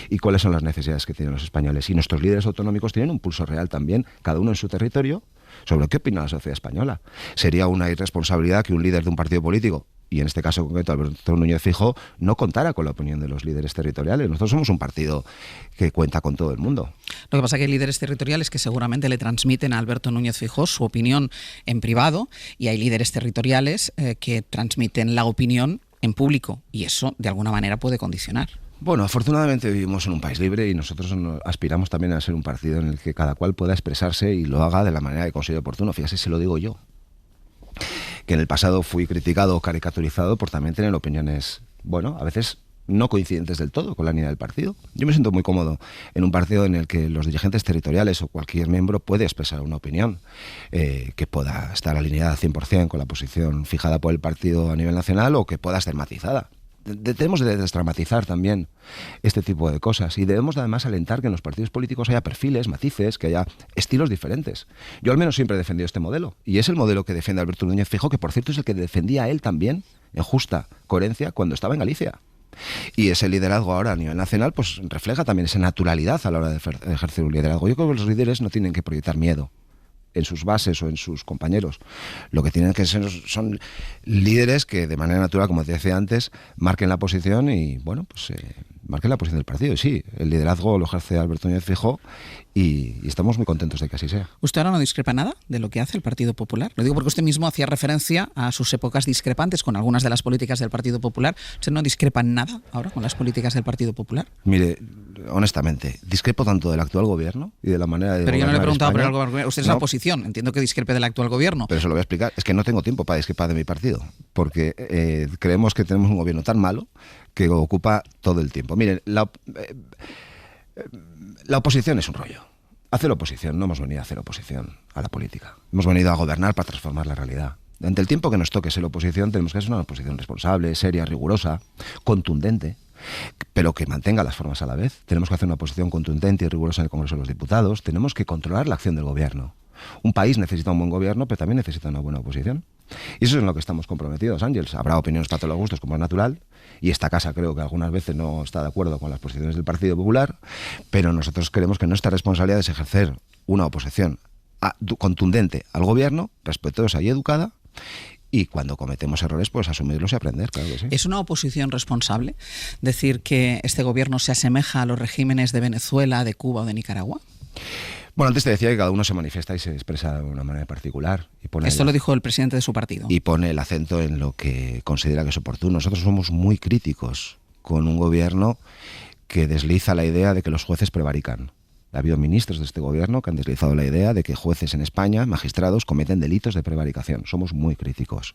y cuáles son las necesidades que tienen los españoles. Y nuestros líderes autonómicos tienen un pulso real también, cada uno en su territorio, sobre qué opina la sociedad española. Sería una irresponsabilidad que un líder de un partido político, y en este caso concreto Alberto Núñez Feijóo, no contara con la opinión de los líderes territoriales. Nosotros somos un partido que cuenta con todo el mundo. Lo que pasa es que hay líderes territoriales que seguramente le transmiten a Alberto Núñez Feijóo su opinión en privado, y hay líderes territoriales que transmiten la opinión en público, y eso de alguna manera puede condicionar. Bueno, afortunadamente vivimos en un país libre y nosotros aspiramos también a ser un partido en el que cada cual pueda expresarse y lo haga de la manera que considere oportuno. Fíjate, se lo digo yo, que en el pasado fui criticado o caricaturizado por también tener opiniones, bueno, a veces no coincidentes del todo con la línea del partido. Yo me siento muy cómodo en un partido en el que los dirigentes territoriales o cualquier miembro puede expresar una opinión que pueda estar alineada 100% con la posición fijada por el partido a nivel nacional o que pueda ser matizada. Debemos de desdramatizar también este tipo de cosas y debemos además alentar que en los partidos políticos haya perfiles, matices, que haya estilos diferentes. Yo al menos siempre he defendido este modelo y es el modelo que defiende Alberto Núñez Feijóo, que por cierto es el que defendía él también en justa coherencia cuando estaba en Galicia. Y ese liderazgo ahora a nivel nacional pues refleja también esa naturalidad a la hora de ejercer un liderazgo. Yo creo que los líderes no tienen que proyectar miedo en sus bases o en sus compañeros. Lo que tienen que ser son líderes que de manera natural, como te decía antes, marquen la posición y, bueno, pues marquen la posición del partido. Y sí, el liderazgo lo ejerce Alberto Núñez Feijóo y estamos muy contentos de que así sea. ¿Usted ahora no discrepa nada de lo que hace el Partido Popular? Lo digo porque usted mismo hacía referencia a sus épocas discrepantes con algunas de las políticas del Partido Popular. ¿Usted no discrepa nada ahora con las políticas del Partido Popular? Mire, honestamente, discrepo tanto del actual gobierno y de la manera de... Pero yo no le he preguntado España. por el gobierno. Usted es la oposición. Entiendo que discrepe del actual gobierno. Pero se lo voy a explicar. Es que no tengo tiempo para discrepar de mi partido, porque creemos que tenemos un gobierno tan malo que ocupa todo el tiempo. Miren, la oposición es un rollo. Hacer oposición, no hemos venido a hacer oposición a la política. Hemos venido a gobernar para transformar la realidad. Durante el tiempo que nos toque ser oposición, tenemos que hacer una oposición responsable, seria, rigurosa, contundente, pero que mantenga las formas a la vez. Tenemos que hacer una oposición contundente y rigurosa en el Congreso de los Diputados. Tenemos que controlar la acción del gobierno. Un país necesita un buen gobierno, pero también necesita una buena oposición. Y eso es en lo que estamos comprometidos, Ángels. Habrá opiniones para todos los gustos, como es natural, y esta casa creo que algunas veces no está de acuerdo con las posiciones del Partido Popular, pero nosotros creemos que nuestra responsabilidad es ejercer una oposición contundente al gobierno, respetuosa y educada, y cuando cometemos errores, pues asumirlos y aprender, claro que sí. ¿Es una oposición responsable decir que este gobierno se asemeja a los regímenes de Venezuela, de Cuba o de Nicaragua? Bueno, antes te decía que cada uno se manifiesta y se expresa de una manera particular. Esto lo dijo el presidente de su partido. Y pone el acento en lo que considera que es oportuno. Nosotros somos muy críticos con un gobierno que desliza la idea de que los jueces prevarican. Ha habido ministros de este gobierno que han deslizado la idea de que jueces en España, magistrados, cometen delitos de prevaricación. Somos muy críticos.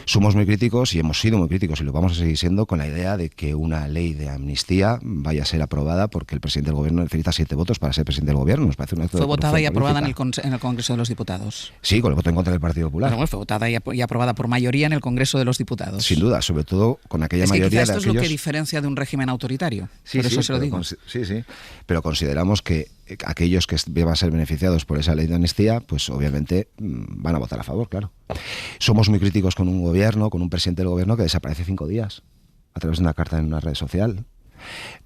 Somos muy críticos y hemos sido muy críticos y lo vamos a seguir siendo con la idea de que una ley de amnistía vaya a ser aprobada porque el presidente del gobierno necesita 7 votos para ser presidente del gobierno. Nos parece un acto de ¿Fue votada y aprobada en política. en el Congreso de los Diputados? Sí, con el voto en contra del Partido Popular. Bueno, fue votada y aprobada por mayoría en el Congreso de los Diputados. Sin duda, sobre todo con aquella es que mayoría esto de es aquellos... lo que diferencia de un régimen autoritario. Sí, por eso sí, se lo digo. Sí, pero consideramos que aquellos que van a ser beneficiados por esa ley de amnistía, pues obviamente van a votar a favor, claro. Somos muy críticos con un gobierno, con un presidente del gobierno que desaparece 5 días a través de una carta en una red social.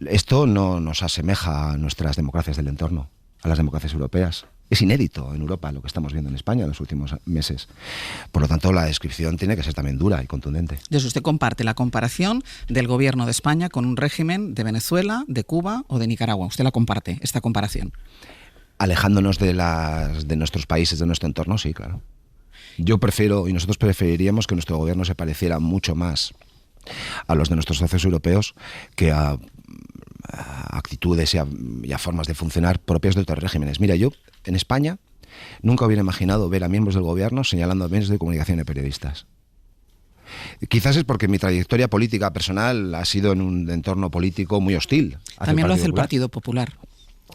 Esto no nos asemeja a nuestras democracias del entorno, a las democracias europeas. Es inédito en Europa lo que estamos viendo en España en los últimos meses. Por lo tanto, la descripción tiene que ser también dura y contundente. Entonces, usted comparte la comparación del gobierno de España con un régimen de Venezuela, de Cuba o de Nicaragua. Usted la comparte, esta comparación. Alejándonos de nuestros países, de nuestro entorno, sí, claro. Yo prefiero, y nosotros preferiríamos que nuestro gobierno se pareciera mucho más a los de nuestros socios europeos que a actitudes y a formas de funcionar propias de otros regímenes. Mira, yo en España nunca hubiera imaginado ver a miembros del gobierno señalando a medios de comunicación y periodistas. Quizás es porque mi trayectoria política personal ha sido en un entorno político muy hostil. También lo hace el Partido Popular.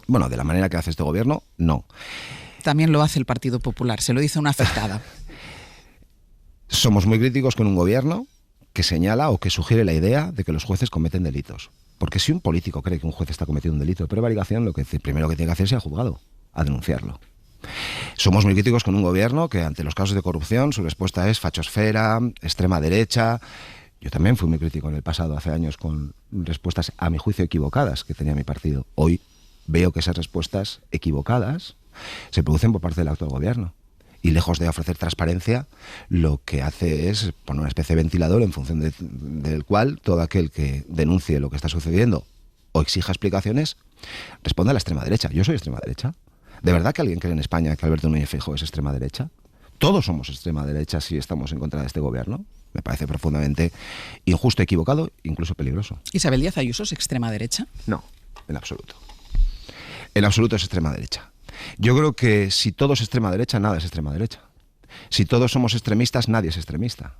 Bueno, de la manera que hace este gobierno, no. También lo hace el Partido Popular, se lo dice una afectada. Somos muy críticos con un gobierno que señala o que sugiere la idea de que los jueces cometen delitos. Porque si un político cree que un juez está cometiendo un delito de prevaricación, lo que primero que tiene que hacer es ir al juzgado a denunciarlo. Somos muy críticos con un gobierno que ante los casos de corrupción su respuesta es fachosfera, extrema derecha. Yo también fui muy crítico en el pasado, hace años, con respuestas a mi juicio equivocadas que tenía mi partido. Hoy veo que esas respuestas equivocadas se producen por parte del actual gobierno. Y lejos de ofrecer transparencia, lo que hace es poner una especie de ventilador en función del cual todo aquel que denuncie lo que está sucediendo o exija explicaciones responde a la extrema derecha. Yo soy extrema derecha. ¿De verdad que alguien cree en España que Alberto Núñez Feijóo es extrema derecha? Todos somos extrema derecha si estamos en contra de este gobierno. Me parece profundamente injusto, equivocado, incluso peligroso. ¿Isabel Díaz Ayuso es extrema derecha? No, en absoluto. En absoluto es extrema derecha. Yo creo que si todo es extrema derecha, nada es extrema derecha. Si todos somos extremistas, nadie es extremista.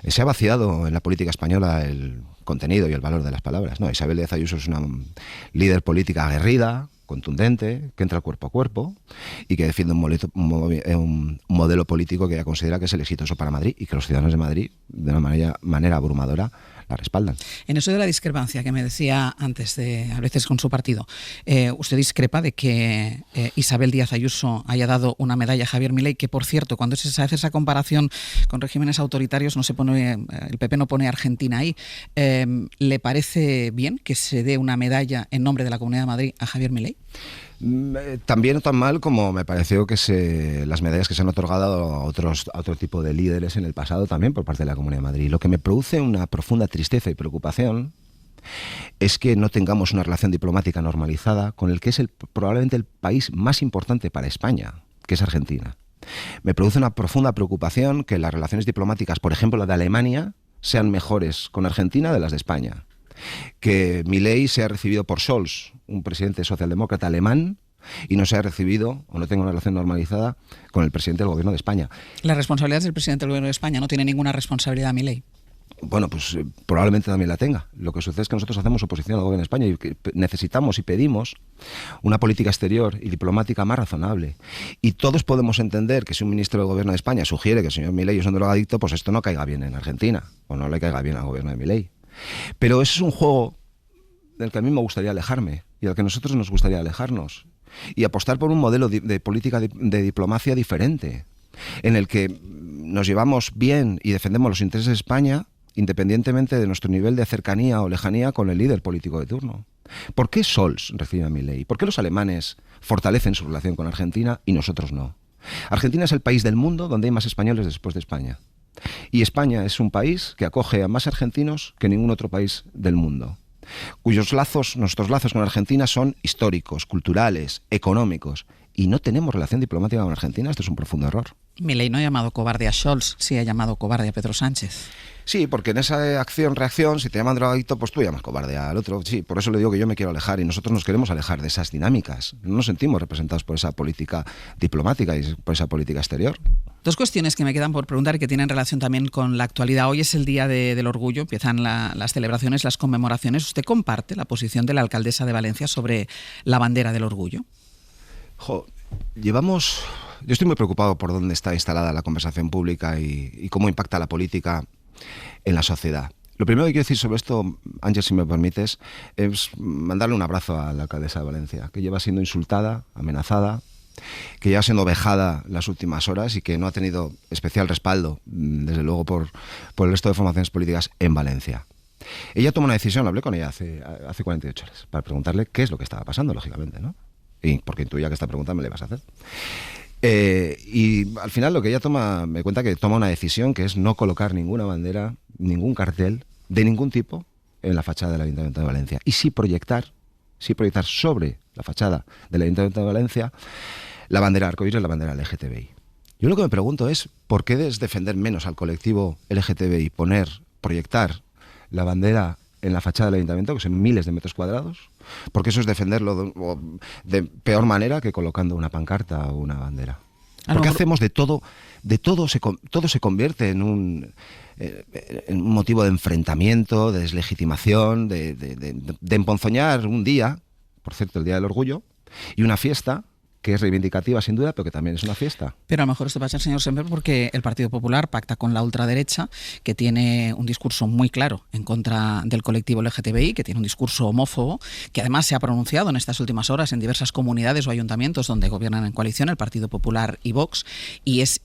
Se ha vaciado en la política española el contenido y el valor de las palabras. No, Isabel Díaz Ayuso es una líder política aguerrida, contundente, que entra cuerpo a cuerpo y que defiende un modelo político que ella considera que es el exitoso para Madrid y que los ciudadanos de Madrid, de una manera abrumadora, la respaldan. En eso de la discrepancia que me decía antes, a veces con su partido, usted discrepa de que Isabel Díaz Ayuso haya dado una medalla a Javier Milei, que por cierto, cuando se hace esa comparación con regímenes autoritarios, no se pone, el PP no pone Argentina ahí. ¿Le parece bien que se dé una medalla en nombre de la Comunidad de Madrid a Javier Milei? También no tan mal como me pareció que las medallas que se han otorgado a otro tipo de líderes en el pasado también por parte de la Comunidad de Madrid. Lo que me produce una profunda tristeza y preocupación es que no tengamos una relación diplomática normalizada con el que es probablemente el país más importante para España, que es Argentina. Me produce una profunda preocupación que las relaciones diplomáticas, por ejemplo la de Alemania, sean mejores con Argentina de las de España. Que Milei sea recibido por Scholz, un presidente socialdemócrata alemán, y no sea recibido o no tenga una relación normalizada con el presidente del gobierno de España. ¿La responsabilidad es del presidente del gobierno de España? ¿No tiene ninguna responsabilidad Milei? Bueno, pues probablemente también la tenga. Lo que sucede es que nosotros hacemos oposición al gobierno de España y que necesitamos y pedimos una política exterior y diplomática más razonable. Y todos podemos entender que si un ministro del gobierno de España sugiere que el señor Milei es un drogadicto, pues esto no caiga bien en Argentina o no le caiga bien al gobierno de Milei. Pero ese es un juego del que a mí me gustaría alejarme y al que a nosotros nos gustaría alejarnos y apostar por un modelo de política de diplomacia diferente, en el que nos llevamos bien y defendemos los intereses de España independientemente de nuestro nivel de cercanía o lejanía con el líder político de turno. ¿Por qué Scholz recibe a Milei? ¿Por qué los alemanes fortalecen su relación con Argentina y nosotros no? Argentina es el país del mundo donde hay más españoles después de España. Y España es un país que acoge a más argentinos que ningún otro país del mundo, nuestros lazos con Argentina son históricos, culturales, económicos, y no tenemos relación diplomática con Argentina. Esto es un profundo error. Milei no ha llamado cobarde a Scholz, sí ha llamado cobarde a Pedro Sánchez. Sí, porque en esa acción-reacción, si te llaman drogadicto, pues tú llamas cobarde al otro. Sí, por eso le digo que yo me quiero alejar y nosotros nos queremos alejar de esas dinámicas. No nos sentimos representados por esa política diplomática y por esa política exterior. Dos cuestiones que me quedan por preguntar y que tienen relación también con la actualidad. Hoy es el Día del Orgullo, empiezan las celebraciones, las conmemoraciones. ¿Usted comparte la posición de la alcaldesa de Valencia sobre la bandera del orgullo? Yo estoy muy preocupado por dónde está instalada la conversación pública y cómo impacta la política en la sociedad. Lo primero que quiero decir sobre esto, Ángel, si me permites, es mandarle un abrazo a la alcaldesa de Valencia, que lleva siendo insultada, amenazada, que lleva siendo vejada las últimas horas y que no ha tenido especial respaldo, desde luego, por el resto de formaciones políticas en Valencia. Ella tomó una decisión, hablé con ella hace 48 horas, para preguntarle qué es lo que estaba pasando, lógicamente, ¿no? Y porque intuía que esta pregunta me la ibas a hacer. Y al final lo que ella me cuenta que toma una decisión que es no colocar ninguna bandera, ningún cartel de ningún tipo en la fachada del Ayuntamiento de Valencia. Y sí proyectar sobre la fachada del Ayuntamiento de Valencia la bandera arcoíris, la bandera LGTBI. Yo lo que me pregunto es ¿por qué defender menos al colectivo LGTBI, proyectar la bandera en la fachada del Ayuntamiento, que son miles de metros cuadrados? Porque eso es defenderlo de peor manera que colocando una pancarta o una bandera. Porque hacemos todo se convierte en un motivo de enfrentamiento, de deslegitimación, de emponzoñar un día, por cierto, el Día del Orgullo, y una fiesta que es reivindicativa sin duda, pero que también es una fiesta. Pero a lo mejor esto va a ser, señor Semper, porque el Partido Popular pacta con la ultraderecha, que tiene un discurso muy claro en contra del colectivo LGTBI, que tiene un discurso homófobo, que además se ha pronunciado en estas últimas horas en diversas comunidades o ayuntamientos donde gobiernan en coalición el Partido Popular y Vox, y es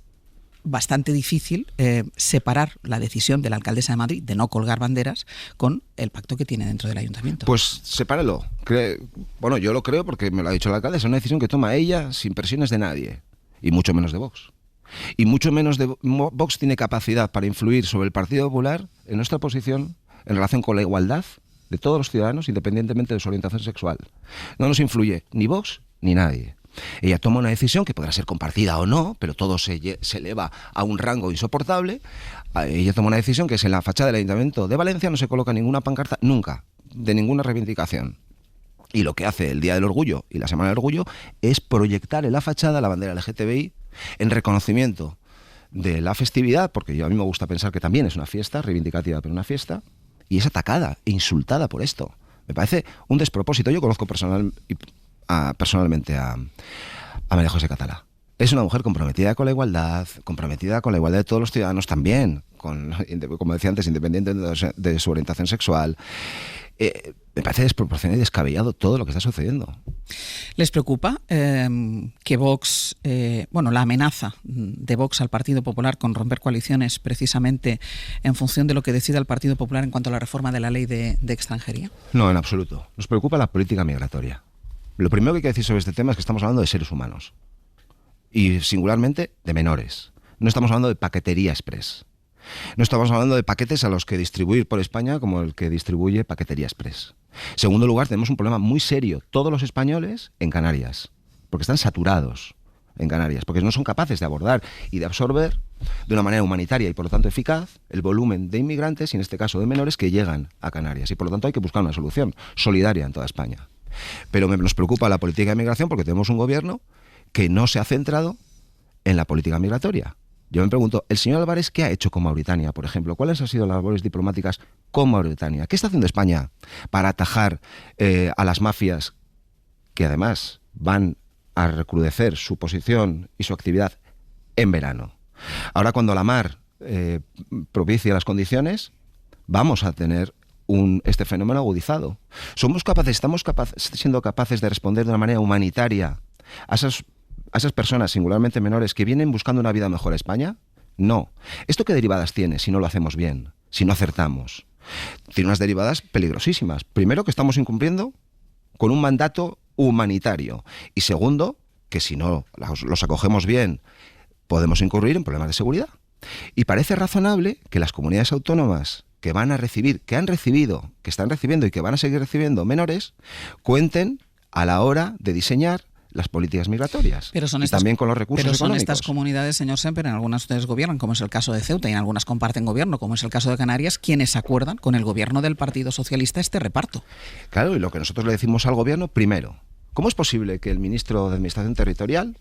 bastante difícil separar la decisión de la alcaldesa de Madrid de no colgar banderas con el pacto que tiene dentro del ayuntamiento. Pues sepáralo. Bueno, yo lo creo porque me lo ha dicho la alcaldesa, es una decisión que toma ella sin presiones de nadie, y mucho menos de Vox. Y mucho menos de Vox tiene capacidad para influir sobre el Partido Popular en nuestra posición en relación con la igualdad de todos los ciudadanos, independientemente de su orientación sexual. No nos influye ni Vox ni nadie. Ella toma una decisión que podrá ser compartida o no, pero todo se eleva a un rango insoportable. Ella toma una decisión que es en la fachada del Ayuntamiento de Valencia no se coloca ninguna pancarta, nunca, de ninguna reivindicación. Y lo que hace el Día del Orgullo y la Semana del Orgullo es proyectar en la fachada la bandera LGTBI en reconocimiento de la festividad, porque a mí me gusta pensar que también es una fiesta, reivindicativa, pero una fiesta, y es atacada e insultada por esto. Me parece un despropósito. Yo conozco personalmente a María José Catalá. Es una mujer comprometida con la igualdad de todos los ciudadanos también, como decía antes, independiente de su orientación sexual. Me parece desproporcionado y descabellado todo lo que está sucediendo. ¿Les preocupa que Vox, la amenaza de Vox al Partido Popular con romper coaliciones precisamente en función de lo que decida el Partido Popular en cuanto a la reforma de la ley de extranjería? No, en absoluto. Nos preocupa la política migratoria. Lo primero que hay que decir sobre este tema es que estamos hablando de seres humanos y singularmente de menores. No estamos hablando de paquetería express. No estamos hablando de paquetes a los que distribuir por España como el que distribuye Paquetería Express. En segundo lugar, tenemos un problema muy serio, todos los españoles en Canarias, porque están saturados en Canarias, porque no son capaces de abordar y de absorber de una manera humanitaria y por lo tanto eficaz el volumen de inmigrantes, y en este caso de menores, que llegan a Canarias. Y por lo tanto hay que buscar una solución solidaria en toda España. Pero nos preocupa la política de migración porque tenemos un gobierno que no se ha centrado en la política migratoria. Yo me pregunto, ¿el señor Álvarez qué ha hecho con Mauritania, por ejemplo? ¿Cuáles han sido las labores diplomáticas con Mauritania? ¿Qué está haciendo España para atajar a las mafias que además van a recrudecer su posición y su actividad en verano? Ahora, cuando la mar propicie las condiciones, vamos a tener este fenómeno agudizado. Estamos siendo capaces de responder de una manera humanitaria a esas personas, singularmente menores, que vienen buscando una vida mejor a España? No. ¿Esto qué derivadas tiene si no lo hacemos bien, si no acertamos? Tiene unas derivadas peligrosísimas. Primero, que estamos incumpliendo con un mandato humanitario. Y segundo, que si no los acogemos bien, podemos incurrir en problemas de seguridad. Y parece razonable que las comunidades autónomas que van a recibir, que han recibido, que están recibiendo y que van a seguir recibiendo menores, cuenten a la hora de diseñar las políticas migratorias también con los recursos económicos. Pero son estas comunidades, señor Semper, en algunas ustedes gobiernan, como es el caso de Ceuta, y en algunas comparten gobierno, como es el caso de Canarias, quienes acuerdan con el gobierno del Partido Socialista este reparto. Claro, y lo que nosotros le decimos al gobierno, primero, ¿cómo es posible que el ministro de Administración Territorial,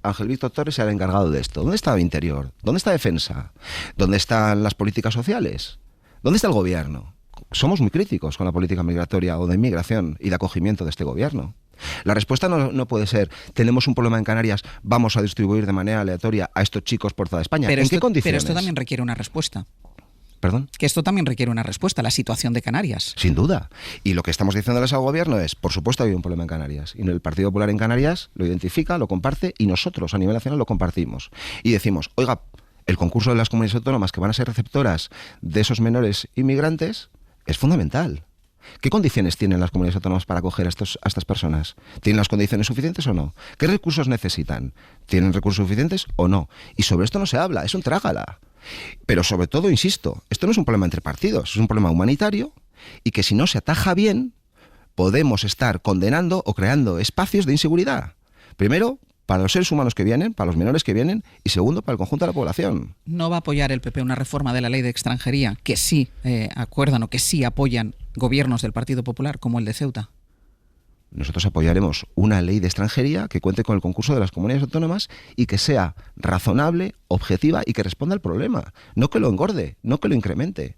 Ángel Víctor Torres, sea el encargado de esto? ¿Dónde está Interior? ¿Dónde está Defensa? ¿Dónde están las políticas sociales? ¿Dónde está el gobierno? Somos muy críticos con la política migratoria o de inmigración y de acogimiento de este gobierno. La respuesta no puede ser, tenemos un problema en Canarias, vamos a distribuir de manera aleatoria a estos chicos por toda España. ¿En qué condiciones? Pero esto también requiere una respuesta. ¿Perdón? Que esto también requiere una respuesta, la situación de Canarias. Sin duda. Y lo que estamos diciéndoles al gobierno es, por supuesto hay un problema en Canarias. Y el Partido Popular en Canarias lo identifica, lo comparte y nosotros a nivel nacional lo compartimos. Y decimos, oiga, el concurso de las comunidades autónomas que van a ser receptoras de esos menores inmigrantes es fundamental. ¿Qué condiciones tienen las comunidades autónomas para acoger a estas personas? ¿Tienen las condiciones suficientes o no? ¿Qué recursos necesitan? ¿Tienen recursos suficientes o no? Y sobre esto no se habla, es un trágala. Pero sobre todo, insisto, esto no es un problema entre partidos, es un problema humanitario y que si no se ataja bien, podemos estar condenando o creando espacios de inseguridad. Primero, para los seres humanos que vienen, para los menores que vienen, y segundo, para el conjunto de la población. ¿No va a apoyar el PP una reforma de la ley de extranjería que sí acuerdan o que sí apoyan gobiernos del Partido Popular, como el de Ceuta? nosotros apoyaremos una ley de extranjería que cuente con el concurso de las comunidades autónomas y que sea razonable, objetiva y que responda al problema, no que lo engorde, no que lo incremente.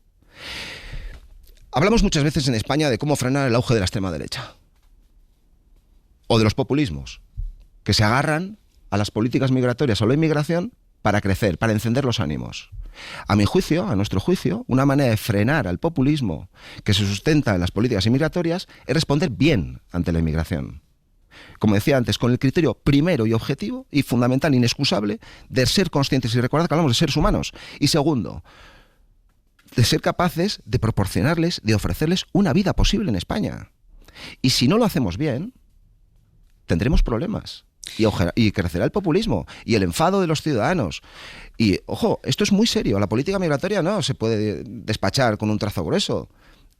Hablamos muchas veces en España de cómo frenar el auge de la extrema derecha o de los populismos, que se agarran a las políticas migratorias o la inmigración para crecer, para encender los ánimos. A mi juicio, a nuestro juicio, una manera de frenar al populismo que se sustenta en las políticas inmigratorias es responder bien ante la inmigración. Como decía antes, con el criterio primero y objetivo y fundamental, inexcusable, de ser conscientes y recordar que hablamos de seres humanos. Y segundo, de ser capaces de proporcionarles, de ofrecerles una vida posible en España. Y si no lo hacemos bien, tendremos problemas. Y crecerá el populismo y el enfado de los ciudadanos. Y, ojo, esto es muy serio. La política migratoria no se puede despachar con un trazo grueso.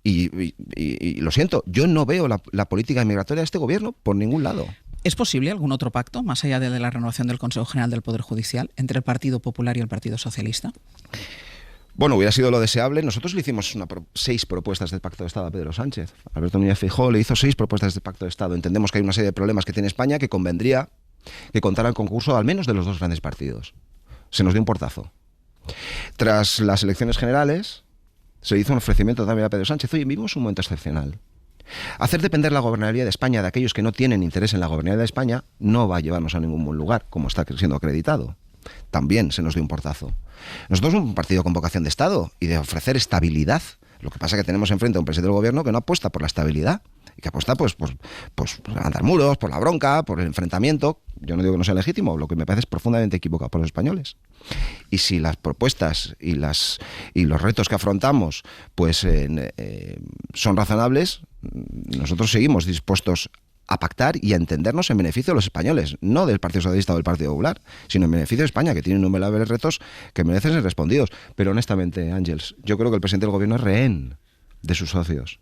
Y lo siento, yo no veo la política migratoria de este gobierno por ningún lado. ¿Es posible algún otro pacto, más allá de la renovación del Consejo General del Poder Judicial, entre el Partido Popular y el Partido Socialista? Bueno, hubiera sido lo deseable. Nosotros le hicimos 6 propuestas del Pacto de Estado a Pedro Sánchez. Alberto Núñez Feijóo le hizo 6 propuestas del Pacto de Estado. Entendemos que hay una serie de problemas que tiene España que convendría que contara el concurso al menos de los 2 grandes partidos. Se nos dio un portazo. Tras las elecciones generales, se hizo un ofrecimiento también a Pedro Sánchez. Oye, vivimos un momento excepcional. Hacer depender la gobernabilidad de España de aquellos que no tienen interés en la gobernabilidad de España no va a llevarnos a ningún buen lugar, como está siendo acreditado. También se nos dio un portazo. Nosotros somos un partido con vocación de Estado y de ofrecer estabilidad. Lo que pasa es que tenemos enfrente a un presidente del gobierno que no apuesta por la estabilidad y que apuesta pues por andar muros, por la bronca, por el enfrentamiento. Yo no digo que no sea legítimo, lo que me parece es profundamente equivocado por los españoles. Y si las propuestas y los retos que afrontamos pues son razonables, nosotros seguimos dispuestos a pactar y a entendernos en beneficio de los españoles, no del Partido Socialista o del Partido Popular, sino en beneficio de España, que tiene innumerables retos que merecen ser respondidos. Pero honestamente, Ángels, yo creo que el presidente del gobierno es rehén de sus socios.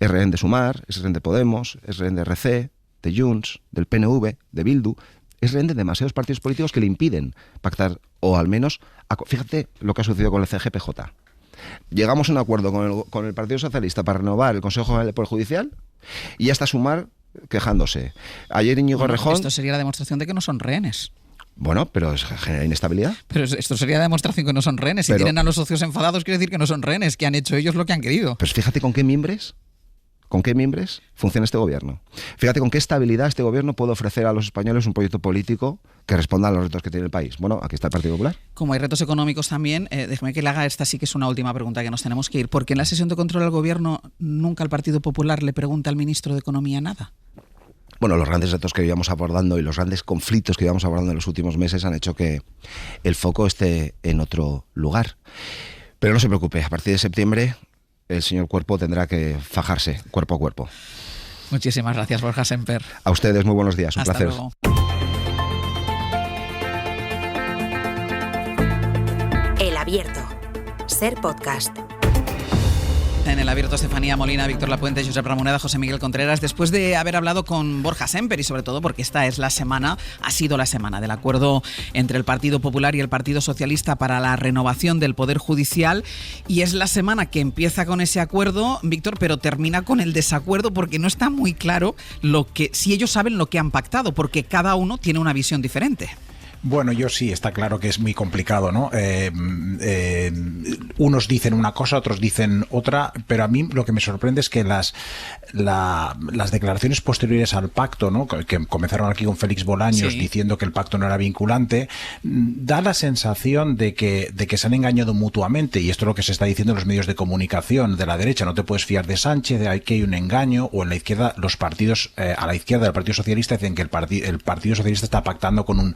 Es rehén de Sumar, es rehén de Podemos, es rehén de RC, de Junts, del PNV, de Bildu. Es rehén de demasiados partidos políticos que le impiden pactar, o al menos, fíjate lo que ha sucedido con el CGPJ. Llegamos a un acuerdo con el Partido Socialista para renovar el Consejo General del Poder Judicial y ya está Sumar quejándose. Ayer Íñigo Errejón... Esto sería la demostración de que no son rehenes. Bueno, pero genera inestabilidad. Pero esto sería la demostración que no son rehenes. Si tienen a los socios enfadados, quiere decir que no son rehenes, que han hecho ellos lo que han querido. Pues fíjate con qué mimbres funciona este gobierno. Fíjate con qué estabilidad este gobierno puede ofrecer a los españoles un proyecto político que responda a los retos que tiene el país. Bueno, aquí está el Partido Popular. Como hay retos económicos también, déjeme que le haga esta, sí que es una última pregunta que nos tenemos que ir. ¿Por qué en la sesión de control al gobierno nunca el Partido Popular le pregunta al ministro de Economía nada? Bueno, los grandes retos que íbamos abordando y los grandes conflictos que íbamos abordando en los últimos meses han hecho que el foco esté en otro lugar. Pero no se preocupe, a partir de septiembre el señor Cuerpo tendrá que fajarse cuerpo a cuerpo. Muchísimas gracias, Borja Semper. A ustedes, muy buenos días, un Hasta placer. Luego. El Abierto. Ser podcast. En El Abierto, Estefanía Molina, Víctor Lapuente, Josep Ramoneda, José Miguel Contreras. Después de haber hablado con Borja Semper y sobre todo porque esta es la semana, ha sido la semana del acuerdo entre el Partido Popular y el Partido Socialista para la renovación del Poder Judicial, y es la semana que empieza con ese acuerdo, Víctor, pero termina con el desacuerdo porque no está muy claro si ellos saben lo que han pactado, porque cada uno tiene una visión diferente. Bueno, yo sí, está claro que es muy complicado, ¿no? Unos dicen una cosa, otros dicen otra, pero a mí lo que me sorprende es que las declaraciones posteriores al pacto, ¿no?, que comenzaron aquí con Félix Bolaños, sí, diciendo que el pacto no era vinculante, da la sensación de que se han engañado mutuamente, y esto es lo que se está diciendo en los medios de comunicación de la derecha: no te puedes fiar de Sánchez, de que hay un engaño, o en la izquierda, los partidos a la izquierda del Partido Socialista dicen que el Partido Socialista está pactando con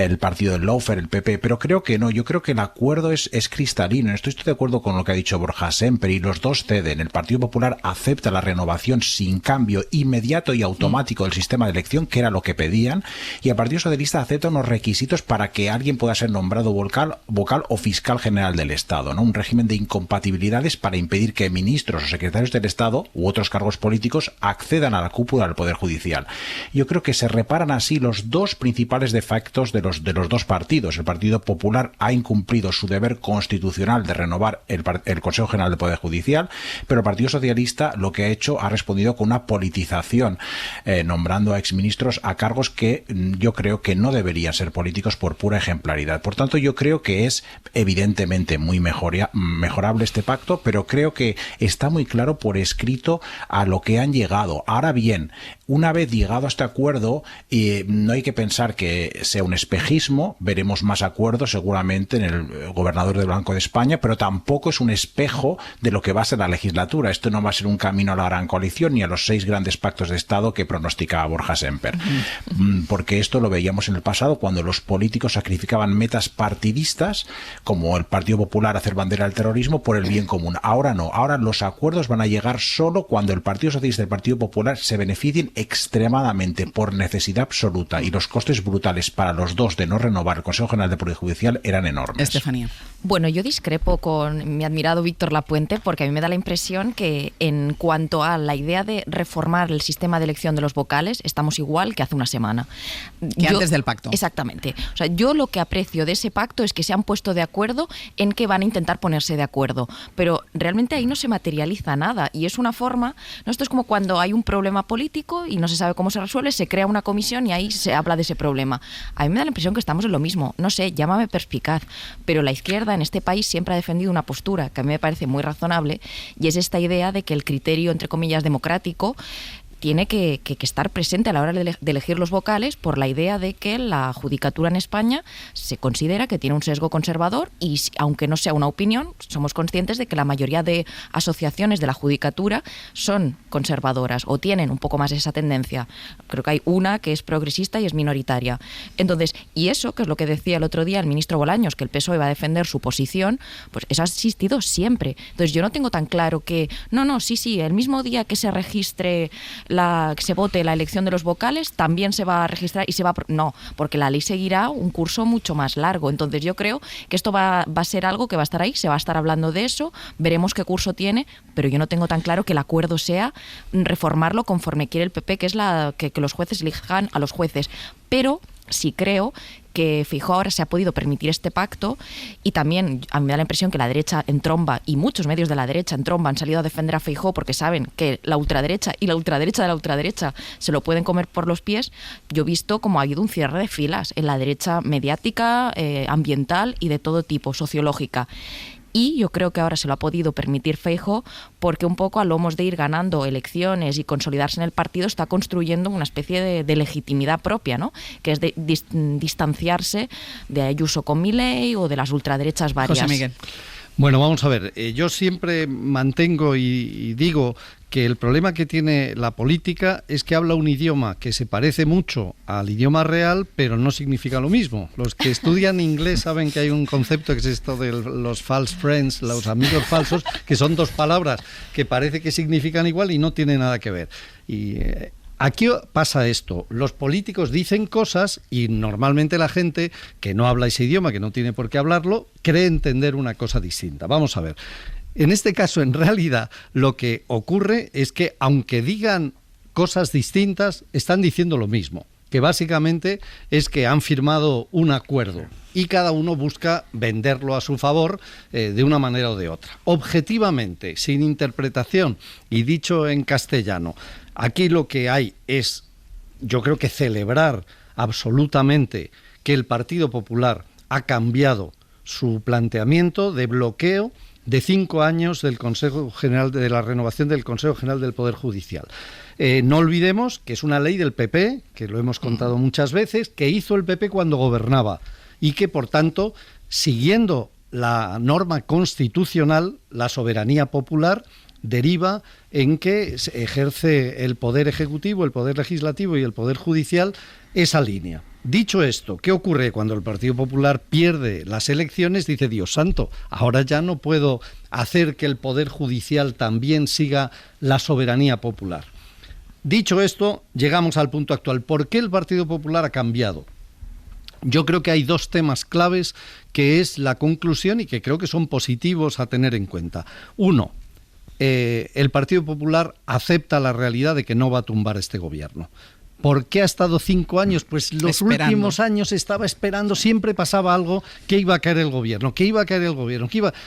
el partido del Lawfare, el PP, pero creo que no. Yo creo que el acuerdo es cristalino. Estoy de acuerdo con lo que ha dicho Borja Semper, y los dos ceden. El Partido Popular acepta la renovación sin cambio inmediato y automático del sistema de elección, que era lo que pedían, y el Partido Socialista acepta unos requisitos para que alguien pueda ser nombrado vocal o fiscal general del Estado, ¿no? Un régimen de incompatibilidades para impedir que ministros o secretarios del Estado u otros cargos políticos accedan a la cúpula del Poder Judicial. Yo creo que se reparan así los dos principales defectos de los dos partidos. El Partido Popular ha incumplido su deber constitucional de renovar el Consejo General del Poder Judicial, pero el Partido Socialista lo que ha hecho ha respondido con una politización, nombrando a exministros a cargos que yo creo que no deberían ser políticos por pura ejemplaridad. Por tanto, yo creo que es evidentemente muy mejorable este pacto, pero creo que está muy claro por escrito a lo que han llegado. Ahora bien, una vez llegado a este acuerdo, no hay que pensar que sea un espejismo, veremos más acuerdos seguramente en el gobernador del Banco de España, pero tampoco es un espejo de lo que va a ser la legislatura. Esto no va a ser un camino a la gran coalición ni a los 6 grandes pactos de Estado que pronosticaba Borja Semper, porque esto lo veíamos en el pasado cuando los políticos sacrificaban metas partidistas, como el Partido Popular hacer bandera del terrorismo, por el bien común. Ahora no, ahora los acuerdos van a llegar solo cuando el Partido Socialista y el Partido Popular se beneficien extremadamente por necesidad absoluta, y los costes brutales para los dos de no renovar el Consejo General de Poder Judicial eran enormes. Estefanía. Bueno, yo discrepo con mi admirado Víctor Lapuente, porque a mí me da la impresión que en cuanto a la idea de reformar el sistema de elección de los vocales, estamos igual que hace una semana. Antes del pacto. Exactamente. O sea, yo lo que aprecio de ese pacto es que se han puesto de acuerdo en que van a intentar ponerse de acuerdo, pero realmente ahí no se materializa nada, y es una forma, ¿no? Esto es como cuando hay un problema político y no se sabe cómo se resuelve, se crea una comisión y ahí se habla de ese problema. A mí me da la impresión que estamos en lo mismo. No sé, llámame perspicaz, pero la izquierda en este país siempre ha defendido una postura que a mí me parece muy razonable, y es esta idea de que el criterio, entre comillas, democrático tiene que estar presente a la hora de elegir los vocales, por la idea de que la judicatura en España se considera que tiene un sesgo conservador, y aunque no sea una opinión, somos conscientes de que la mayoría de asociaciones de la judicatura son conservadoras o tienen un poco más esa tendencia. Creo que hay una que es progresista y es minoritaria. Entonces, y eso, que es lo que decía el otro día el ministro Bolaños, que el PSOE va a defender su posición, pues eso ha existido siempre. Entonces yo no tengo tan claro que, sí, el mismo día que se registre que se vote la elección de los vocales, también se va a registrar y se va a... No, porque la ley seguirá un curso mucho más largo. Entonces yo creo que esto va a ser algo que va a estar ahí, se va a estar hablando de eso, veremos qué curso tiene, pero yo no tengo tan claro que el acuerdo sea reformarlo conforme quiere el PP, que es que los jueces elijan a los jueces. Pero sí creo que Feijóo ahora se ha podido permitir este pacto, y también a mí me da la impresión que la derecha entromba, y muchos medios de la derecha entromba, han salido a defender a Feijóo porque saben que la ultraderecha y la ultraderecha de la ultraderecha se lo pueden comer por los pies. Yo he visto como ha habido un cierre de filas en la derecha mediática, ambiental y de todo tipo, sociológica. Y yo creo que ahora se lo ha podido permitir Feijóo porque un poco a lomos de ir ganando elecciones y consolidarse en el partido está construyendo una especie de legitimidad propia, ¿no? Que es de distanciarse de Ayuso con Milei o de las ultraderechas varias. José Miguel. Bueno, vamos a ver, yo siempre mantengo y digo que el problema que tiene la política es que habla un idioma que se parece mucho al idioma real, pero no significa lo mismo. Los que estudian inglés saben que hay un concepto que es esto de los false friends, los amigos falsos, que son dos palabras que parece que significan igual y no tienen nada que ver. Y aquí pasa esto, los políticos dicen cosas y normalmente la gente que no habla ese idioma, que no tiene por qué hablarlo, cree entender una cosa distinta. Vamos a ver. En este caso, en realidad, lo que ocurre es que, aunque digan cosas distintas, están diciendo lo mismo, que básicamente es que han firmado un acuerdo y cada uno busca venderlo a su favor de una manera o de otra. Objetivamente, sin interpretación y dicho en castellano, aquí lo que hay es, yo creo que celebrar absolutamente que el Partido Popular ha cambiado su planteamiento de bloqueo de 5 años del Consejo General de la renovación del Consejo General del Poder Judicial. No olvidemos que es una ley del PP, que lo hemos contado muchas veces, que hizo el PP cuando gobernaba y que, por tanto, siguiendo la norma constitucional, la soberanía popular deriva en que se ejerce el Poder Ejecutivo, el Poder Legislativo y el Poder Judicial esa línea. Dicho esto, ¿qué ocurre cuando el Partido Popular pierde las elecciones? Dice, Dios santo, ahora ya no puedo hacer que el Poder Judicial también siga la soberanía popular. Dicho esto, llegamos al punto actual. ¿Por qué el Partido Popular ha cambiado? Yo creo que hay 2 temas claves que es la conclusión y que creo que son positivos a tener en cuenta. Uno, el Partido Popular acepta la realidad de que no va a tumbar este gobierno. ¿Por qué ha estado 5 años? Pues los últimos años estaba esperando, siempre pasaba algo, que iba a caer el gobierno,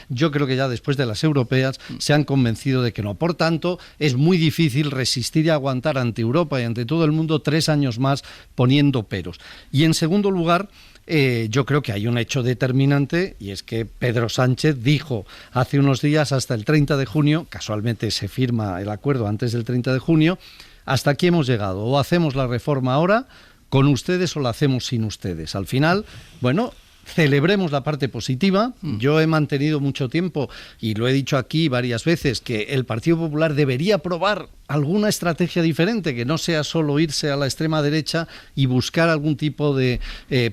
Yo creo que ya después de las europeas se han convencido de que no. Por tanto, es muy difícil resistir y aguantar ante Europa y ante todo el mundo 3 años más poniendo peros. Y en segundo lugar, yo creo que hay un hecho determinante, y es que Pedro Sánchez dijo hace unos días, hasta el 30 de junio, casualmente se firma el acuerdo antes del 30 de junio, hasta aquí hemos llegado, o hacemos la reforma ahora con ustedes o la hacemos sin ustedes. Al final, bueno, celebremos la parte positiva. Yo he mantenido mucho tiempo, y lo he dicho aquí varias veces, que el Partido Popular debería probar alguna estrategia diferente, que no sea solo irse a la extrema derecha y buscar algún tipo de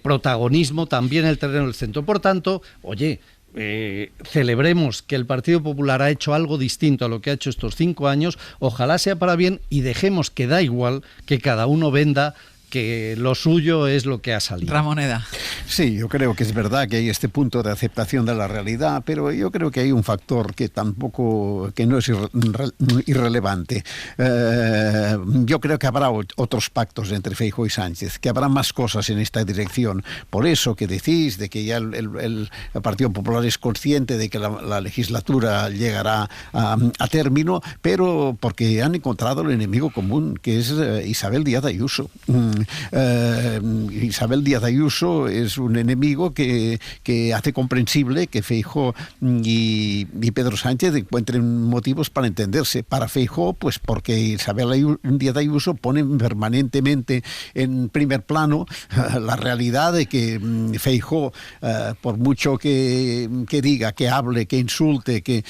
protagonismo también en el terreno del centro. Por tanto, oye, celebremos que el Partido Popular ha hecho algo distinto a lo que ha hecho estos 5 años, ojalá sea para bien, y dejemos que da igual que cada uno venda que lo suyo es lo que ha salido. Ramoneda. Sí, yo creo que es verdad que hay este punto de aceptación de la realidad, pero yo creo que hay un factor que no es irrelevante. Yo creo que habrá otros pactos entre Feijóo y Sánchez, que habrá más cosas en esta dirección. Por eso que decís de que ya el Partido Popular es consciente de que la legislatura llegará a término, pero porque han encontrado el enemigo común, que es Isabel Díaz Ayuso. Isabel Díaz Ayuso es un enemigo que hace comprensible que Feijóo y Pedro Sánchez encuentren motivos para entenderse. Para Feijóo, pues porque Isabel Díaz Ayuso pone permanentemente en primer plano la realidad de que Feijóo, por mucho que diga, que hable, que insulte, que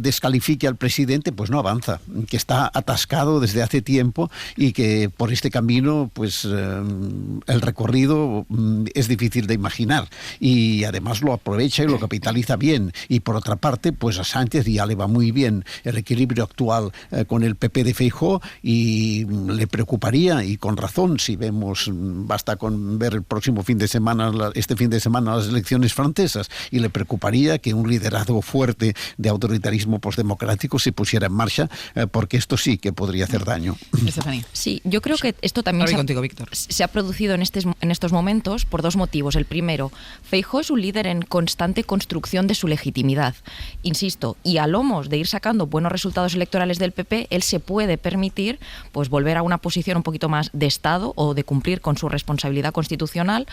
descalifique al presidente, pues no avanza, que está atascado desde hace tiempo y que por este camino pues el recorrido es difícil de imaginar, y además lo aprovecha y lo capitaliza bien. Y por otra parte, pues a Sánchez ya le va muy bien el equilibrio actual con el PP de Feijóo, y le preocuparía, y con razón, si vemos, basta con ver este fin de semana las elecciones francesas, y le preocuparía que un liderazgo fuerte de autoritarismo postdemocrático se pusiera en marcha, porque esto sí que podría hacer daño. Estefanía. Sí, yo creo que esto también se ha producido en estos momentos por 2 motivos. El primero, Feijóo es un líder en constante construcción de su legitimidad, insisto, y a lomos de ir sacando buenos resultados electorales del PP, él se puede permitir pues volver a una posición un poquito más de Estado o de cumplir con su responsabilidad constitucional,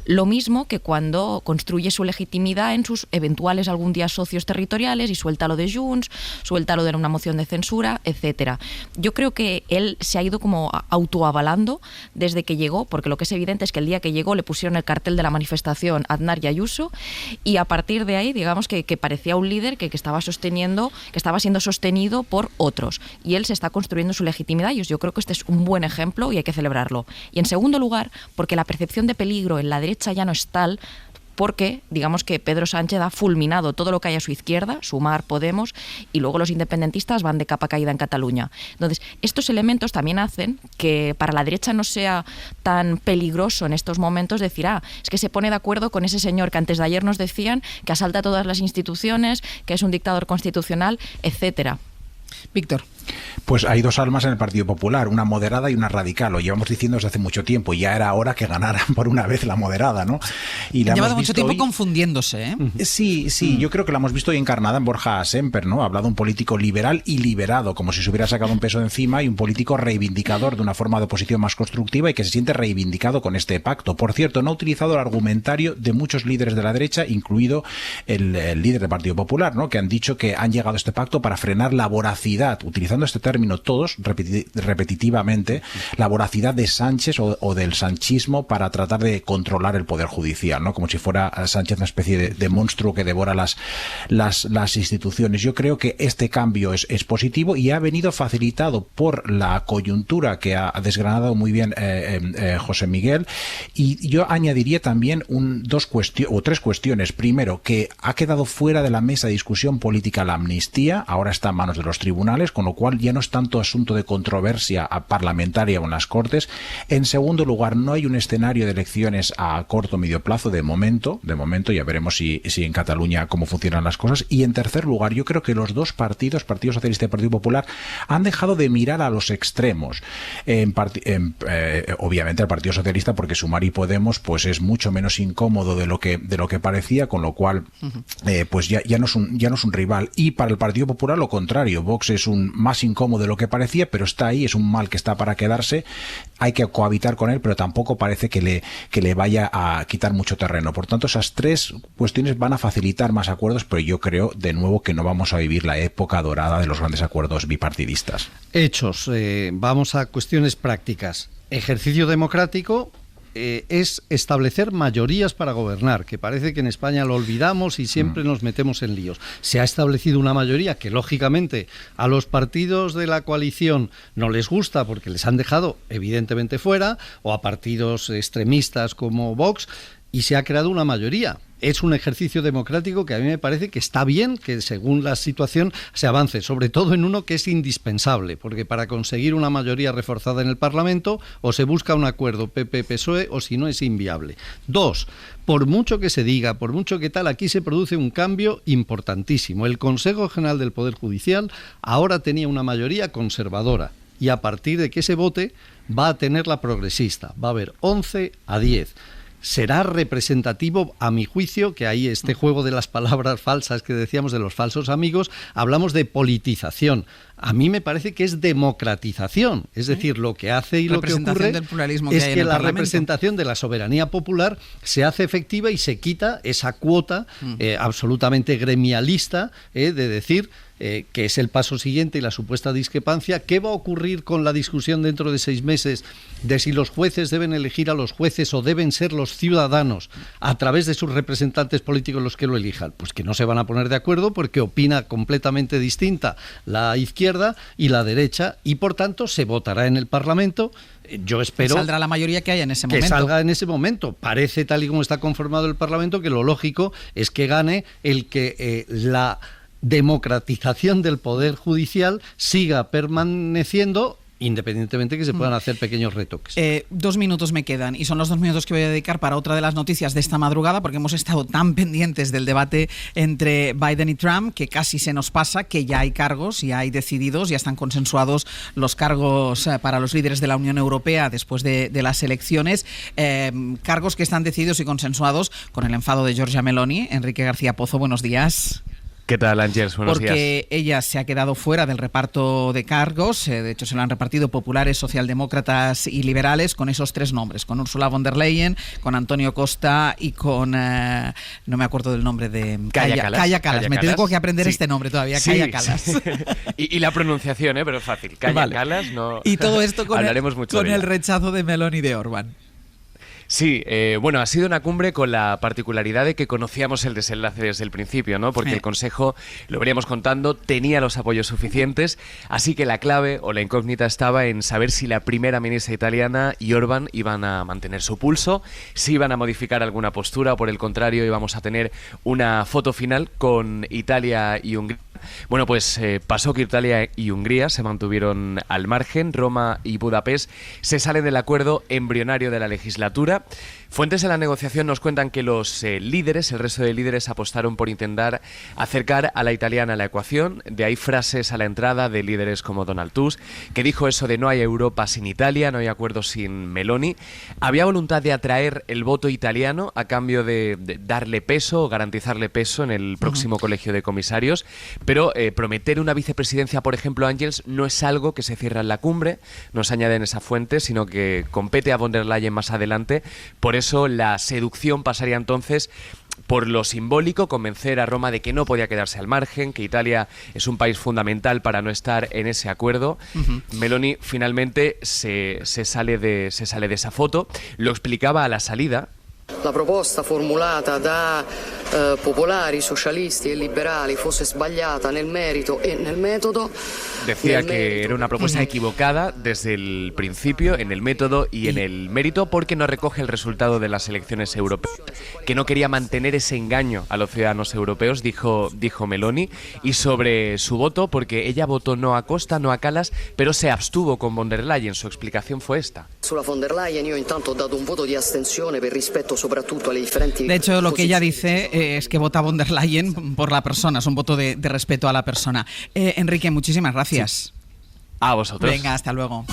lo mismo que cuando construye su legitimidad en sus eventuales algún día socios territoriales y suelta lo de Junts, suelta lo de una moción de censura, etcétera. Yo creo que él se ha ido como autoavalando desde que llegó, porque lo que es evidente es que el día que llegó le pusieron el cartel de la manifestación Aznar y Ayuso, y a partir de ahí, digamos que parecía un líder que estaba siendo sostenido por otros, y él se está construyendo su legitimidad, y yo creo que este es un buen ejemplo y hay que celebrarlo. Y en segundo lugar, porque la percepción de peligro en la derecha ya no es tal, porque digamos que Pedro Sánchez ha fulminado todo lo que hay a su izquierda, Sumar, Podemos, y luego los independentistas van de capa caída en Cataluña. Entonces, estos elementos también hacen que para la derecha no sea tan peligroso en estos momentos decir, es que se pone de acuerdo con ese señor que antes de ayer nos decían que asalta todas las instituciones, que es un dictador constitucional, etcétera. Víctor. Pues hay 2 almas en el Partido Popular, una moderada y una radical. Lo llevamos diciendo desde hace mucho tiempo, y ya era hora que ganaran por una vez la moderada, ¿no? Y la lleva mucho tiempo confundiéndose, ¿eh? Sí, yo creo que la hemos visto hoy encarnada en Borja Semper, ¿no? Ha hablado un político liberal y liberado, como si se hubiera sacado un peso de encima, y un político reivindicador de una forma de oposición más constructiva y que se siente reivindicado con este pacto. Por cierto, no ha utilizado el argumentario de muchos líderes de la derecha, incluido el líder del Partido Popular, ¿no? Que han dicho que han llegado a este pacto para frenar la voracidad, utilizando este término todos repetitivamente, la voracidad de Sánchez o del sanchismo para tratar de controlar el poder judicial, ¿no? Como si fuera Sánchez una especie de monstruo que devora las instituciones. Yo creo que este cambio es positivo y ha venido facilitado por la coyuntura que ha desgranado muy bien José Miguel, y yo añadiría también 3 cuestiones. Primero, que ha quedado fuera de la mesa de discusión política la amnistía, ahora está en manos de los tribunales, con lo cual igual ya no es tanto asunto de controversia parlamentaria en las Cortes. En segundo lugar, no hay un escenario de elecciones a corto o medio plazo de momento, ya veremos si en Cataluña cómo funcionan las cosas. Y en tercer lugar, yo creo que los dos partidos, Partido Socialista y Partido Popular, han dejado de mirar a los extremos. Obviamente el Partido Socialista, porque Sumar y Podemos pues es mucho menos incómodo de lo que parecía, con lo cual pues ya no es un rival. Y para el Partido Popular lo contrario, Vox es un más incómodo de lo que parecía, pero está ahí, es un mal que está para quedarse, hay que cohabitar con él, pero tampoco parece que le vaya a quitar mucho terreno. Por tanto, esas tres cuestiones van a facilitar más acuerdos, pero yo creo de nuevo que no vamos a vivir la época dorada de los grandes acuerdos bipartidistas. Hechos, vamos a cuestiones prácticas. Ejercicio democrático es establecer mayorías para gobernar, que parece que en España lo olvidamos y siempre nos metemos en líos. Se ha establecido una mayoría que lógicamente a los partidos de la coalición no les gusta porque les han dejado evidentemente fuera, o a partidos extremistas como Vox, y se ha creado una mayoría. Es un ejercicio democrático que a mí me parece que está bien, que según la situación se avance, sobre todo en uno que es indispensable, porque para conseguir una mayoría reforzada en el Parlamento o se busca un acuerdo PP-PSOE o si no es inviable. 2. Por mucho que se diga, por mucho que tal, aquí se produce un cambio importantísimo. El Consejo General del Poder Judicial ahora tenía una mayoría conservadora y a partir de que se vote va a tener la progresista. Va a haber 11-10. Será representativo, a mi juicio, que ahí este juego de las palabras falsas que decíamos de los falsos amigos, hablamos de politización. A mí me parece que es democratización, es decir, lo que hace y lo que ocurre del pluralismo que es hay que en el la Parlamento. representación de la soberanía popular se hace efectiva y se quita esa cuota absolutamente gremialista de decir que es el paso siguiente y la supuesta discrepancia. ¿Qué va a ocurrir con la discusión dentro de 6 meses de si los jueces deben elegir a los jueces o deben ser los ciudadanos a través de sus representantes políticos los que lo elijan? Pues que no se van a poner de acuerdo porque opina completamente distinta la izquierda y la derecha y por tanto se votará en el Parlamento. Yo espero que saldrá la mayoría que haya en ese momento. Que salga en ese momento. Parece, tal y como está conformado el Parlamento, que lo lógico es que gane el que la democratización del Poder Judicial siga permaneciendo, independientemente que se puedan hacer pequeños retoques. 2 minutos me quedan y son los 2 minutos que voy a dedicar para otra de las noticias de esta madrugada, porque hemos estado tan pendientes del debate entre Biden y Trump que casi se nos pasa que ya hay cargos, ya hay decididos, ya están consensuados los cargos para los líderes de la Unión Europea después de las elecciones, cargos que están decididos y consensuados con el enfado de Giorgia Meloni. Enrique García Pozo, buenos días. ¿Qué tal, Ángels? Buenos días. Porque ella se ha quedado fuera del reparto de cargos, de hecho se lo han repartido populares, socialdemócratas y liberales con esos 3 nombres, con Ursula von der Leyen, con Antonio Costa y con, no me acuerdo del nombre de... Kaja Kallas. Me tengo que aprender este nombre todavía, sí. Kaja Kallas. y la pronunciación, pero es fácil. Kaja Kallas, no... Y todo esto con el rechazo de Meloni y de Orbán. Sí, bueno, ha sido una cumbre con la particularidad de que conocíamos el desenlace desde el principio, ¿no? Porque el Consejo, lo veníamos contando, tenía los apoyos suficientes, así que la clave o la incógnita estaba en saber si la primera ministra italiana y Orbán iban a mantener su pulso, si iban a modificar alguna postura o por el contrario íbamos a tener una foto final con Italia y Hungría. Bueno, pues pasó que Italia y Hungría se mantuvieron al margen. Roma y Budapest se salen del acuerdo embrionario de la legislatura. Fuentes en la negociación nos cuentan que los líderes, el resto de líderes, apostaron por intentar acercar a la italiana a la ecuación. De ahí frases a la entrada de líderes como Donald Tusk, que dijo eso de no hay Europa sin Italia, no hay acuerdo sin Meloni. Había voluntad de atraer el voto italiano a cambio de darle peso o garantizarle peso en el próximo colegio de comisarios. Pero prometer una vicepresidencia, por ejemplo, Ángels, no es algo que se cierra en la cumbre, no se añade en esa fuente, sino que compete a von der Leyen más adelante. Por eso la seducción pasaría entonces por lo simbólico, convencer a Roma de que no podía quedarse al margen, que Italia es un país fundamental para no estar en ese acuerdo. Meloni finalmente se sale de esa foto, lo explicaba a la salida. La proposta formulata da popolari, socialisti e liberali fosse sbagliata nel merito e nel metodo. decía que era una propuesta equivocada desde el principio, en el método y en el mérito, porque no recoge el resultado de las elecciones europeas, que no quería mantener ese engaño a los ciudadanos europeos, dijo Meloni, y sobre su voto, porque ella votó no a Costa, no a Kallas, pero se abstuvo con von der Leyen. Su explicación fue esta. Sulla von der Leyen io intanto ho dato un voto di astensione per rispetto soprattutto alle differenti. De hecho, lo que ella dice es que vota von der Leyen por la persona, es un voto de respeto a la persona. Enrique, muchísimas gracias. Sí. A vosotros. Venga, hasta luego.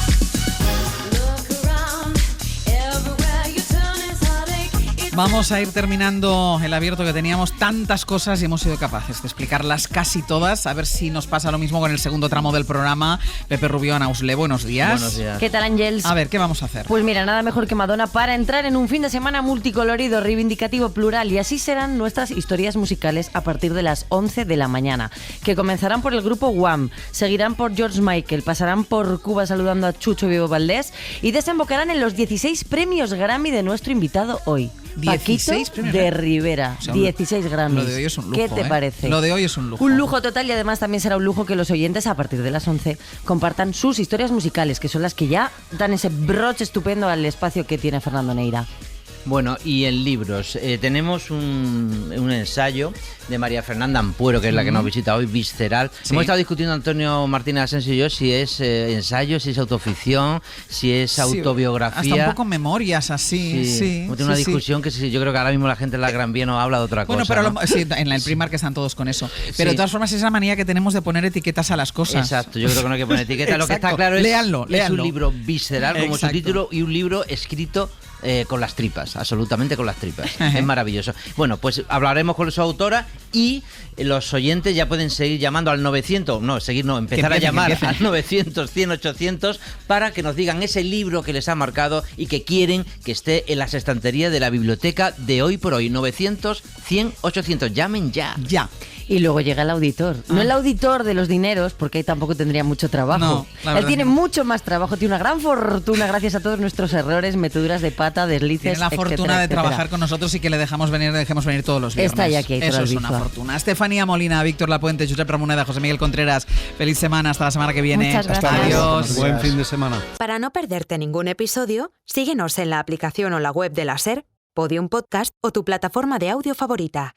Vamos a ir terminando el abierto, que teníamos tantas cosas y hemos sido capaces de explicarlas casi todas. A ver si nos pasa lo mismo con el segundo tramo del programa. Pepe Rubio, Ana Usle, buenos días. Buenos días. ¿Qué tal, Ángels? A ver, ¿qué vamos a hacer? Pues mira, nada mejor que Madonna para entrar en un fin de semana multicolorido, reivindicativo, plural, y así serán nuestras historias musicales a partir de las 11 de la mañana, que comenzarán por el grupo Wham, seguirán por George Michael, pasarán por Cuba saludando a Chucho Vivo Valdés y desembocarán en los 16 premios Grammy de nuestro invitado hoy. Paquito de Rivera, 16 Grammys. Lo de hoy es un lujo. ¿Qué te parece? Lo de hoy es un lujo. Un lujo total, y además también será un lujo que los oyentes a partir de las 11 compartan sus historias musicales, que son las que ya dan ese broche estupendo al espacio que tiene Fernando Neira. Bueno, y en libros, tenemos un ensayo de María Fernanda Ampuero, que es la que nos visita hoy, Visceral. Sí. Hemos estado discutiendo, Antonio Martínez Asensio y yo, si es ensayo, si es autoficción, si es autobiografía. Hasta un poco memorias así. Sí. Hemos tenido una discusión que yo creo que ahora mismo la gente en la Gran Vía no habla de otra cosa. Bueno, pero ¿no? sí, en el Primark están todos con eso. Pero de todas formas, esa manía que tenemos de poner etiquetas a las cosas. Exacto, yo creo que no hay que poner etiquetas. Lo que está claro es que es un libro visceral como su título, y un libro escrito con las tripas, absolutamente con las tripas. Es maravilloso. Bueno, pues hablaremos con su autora, y los oyentes ya pueden seguir llamando al 900, empezar a llamar al 900 100 800 para que nos digan ese libro que les ha marcado y que quieren que esté en las estanterías de la biblioteca de Hoy por Hoy. 900 100 800. Llamen ya. Ya. Y luego llega el auditor. No el auditor de los dineros, porque ahí tampoco tendría mucho trabajo. No, él tiene mucho más trabajo, tiene una gran fortuna gracias a todos nuestros errores, meteduras de pata, deslices, tiene la fortuna de trabajar con nosotros y que le dejemos venir todos los viernes. Está ya aquí. Eso es una fortuna. Estefanía Molina, Víctor Lapuente, Josep Ramoneda, José Miguel Contreras. Feliz semana, hasta la semana que viene. Muchas gracias. Adiós. Buen fin de semana. Para no perderte ningún episodio, síguenos en la aplicación o la web de la SER, Podium Podcast o tu plataforma de audio favorita.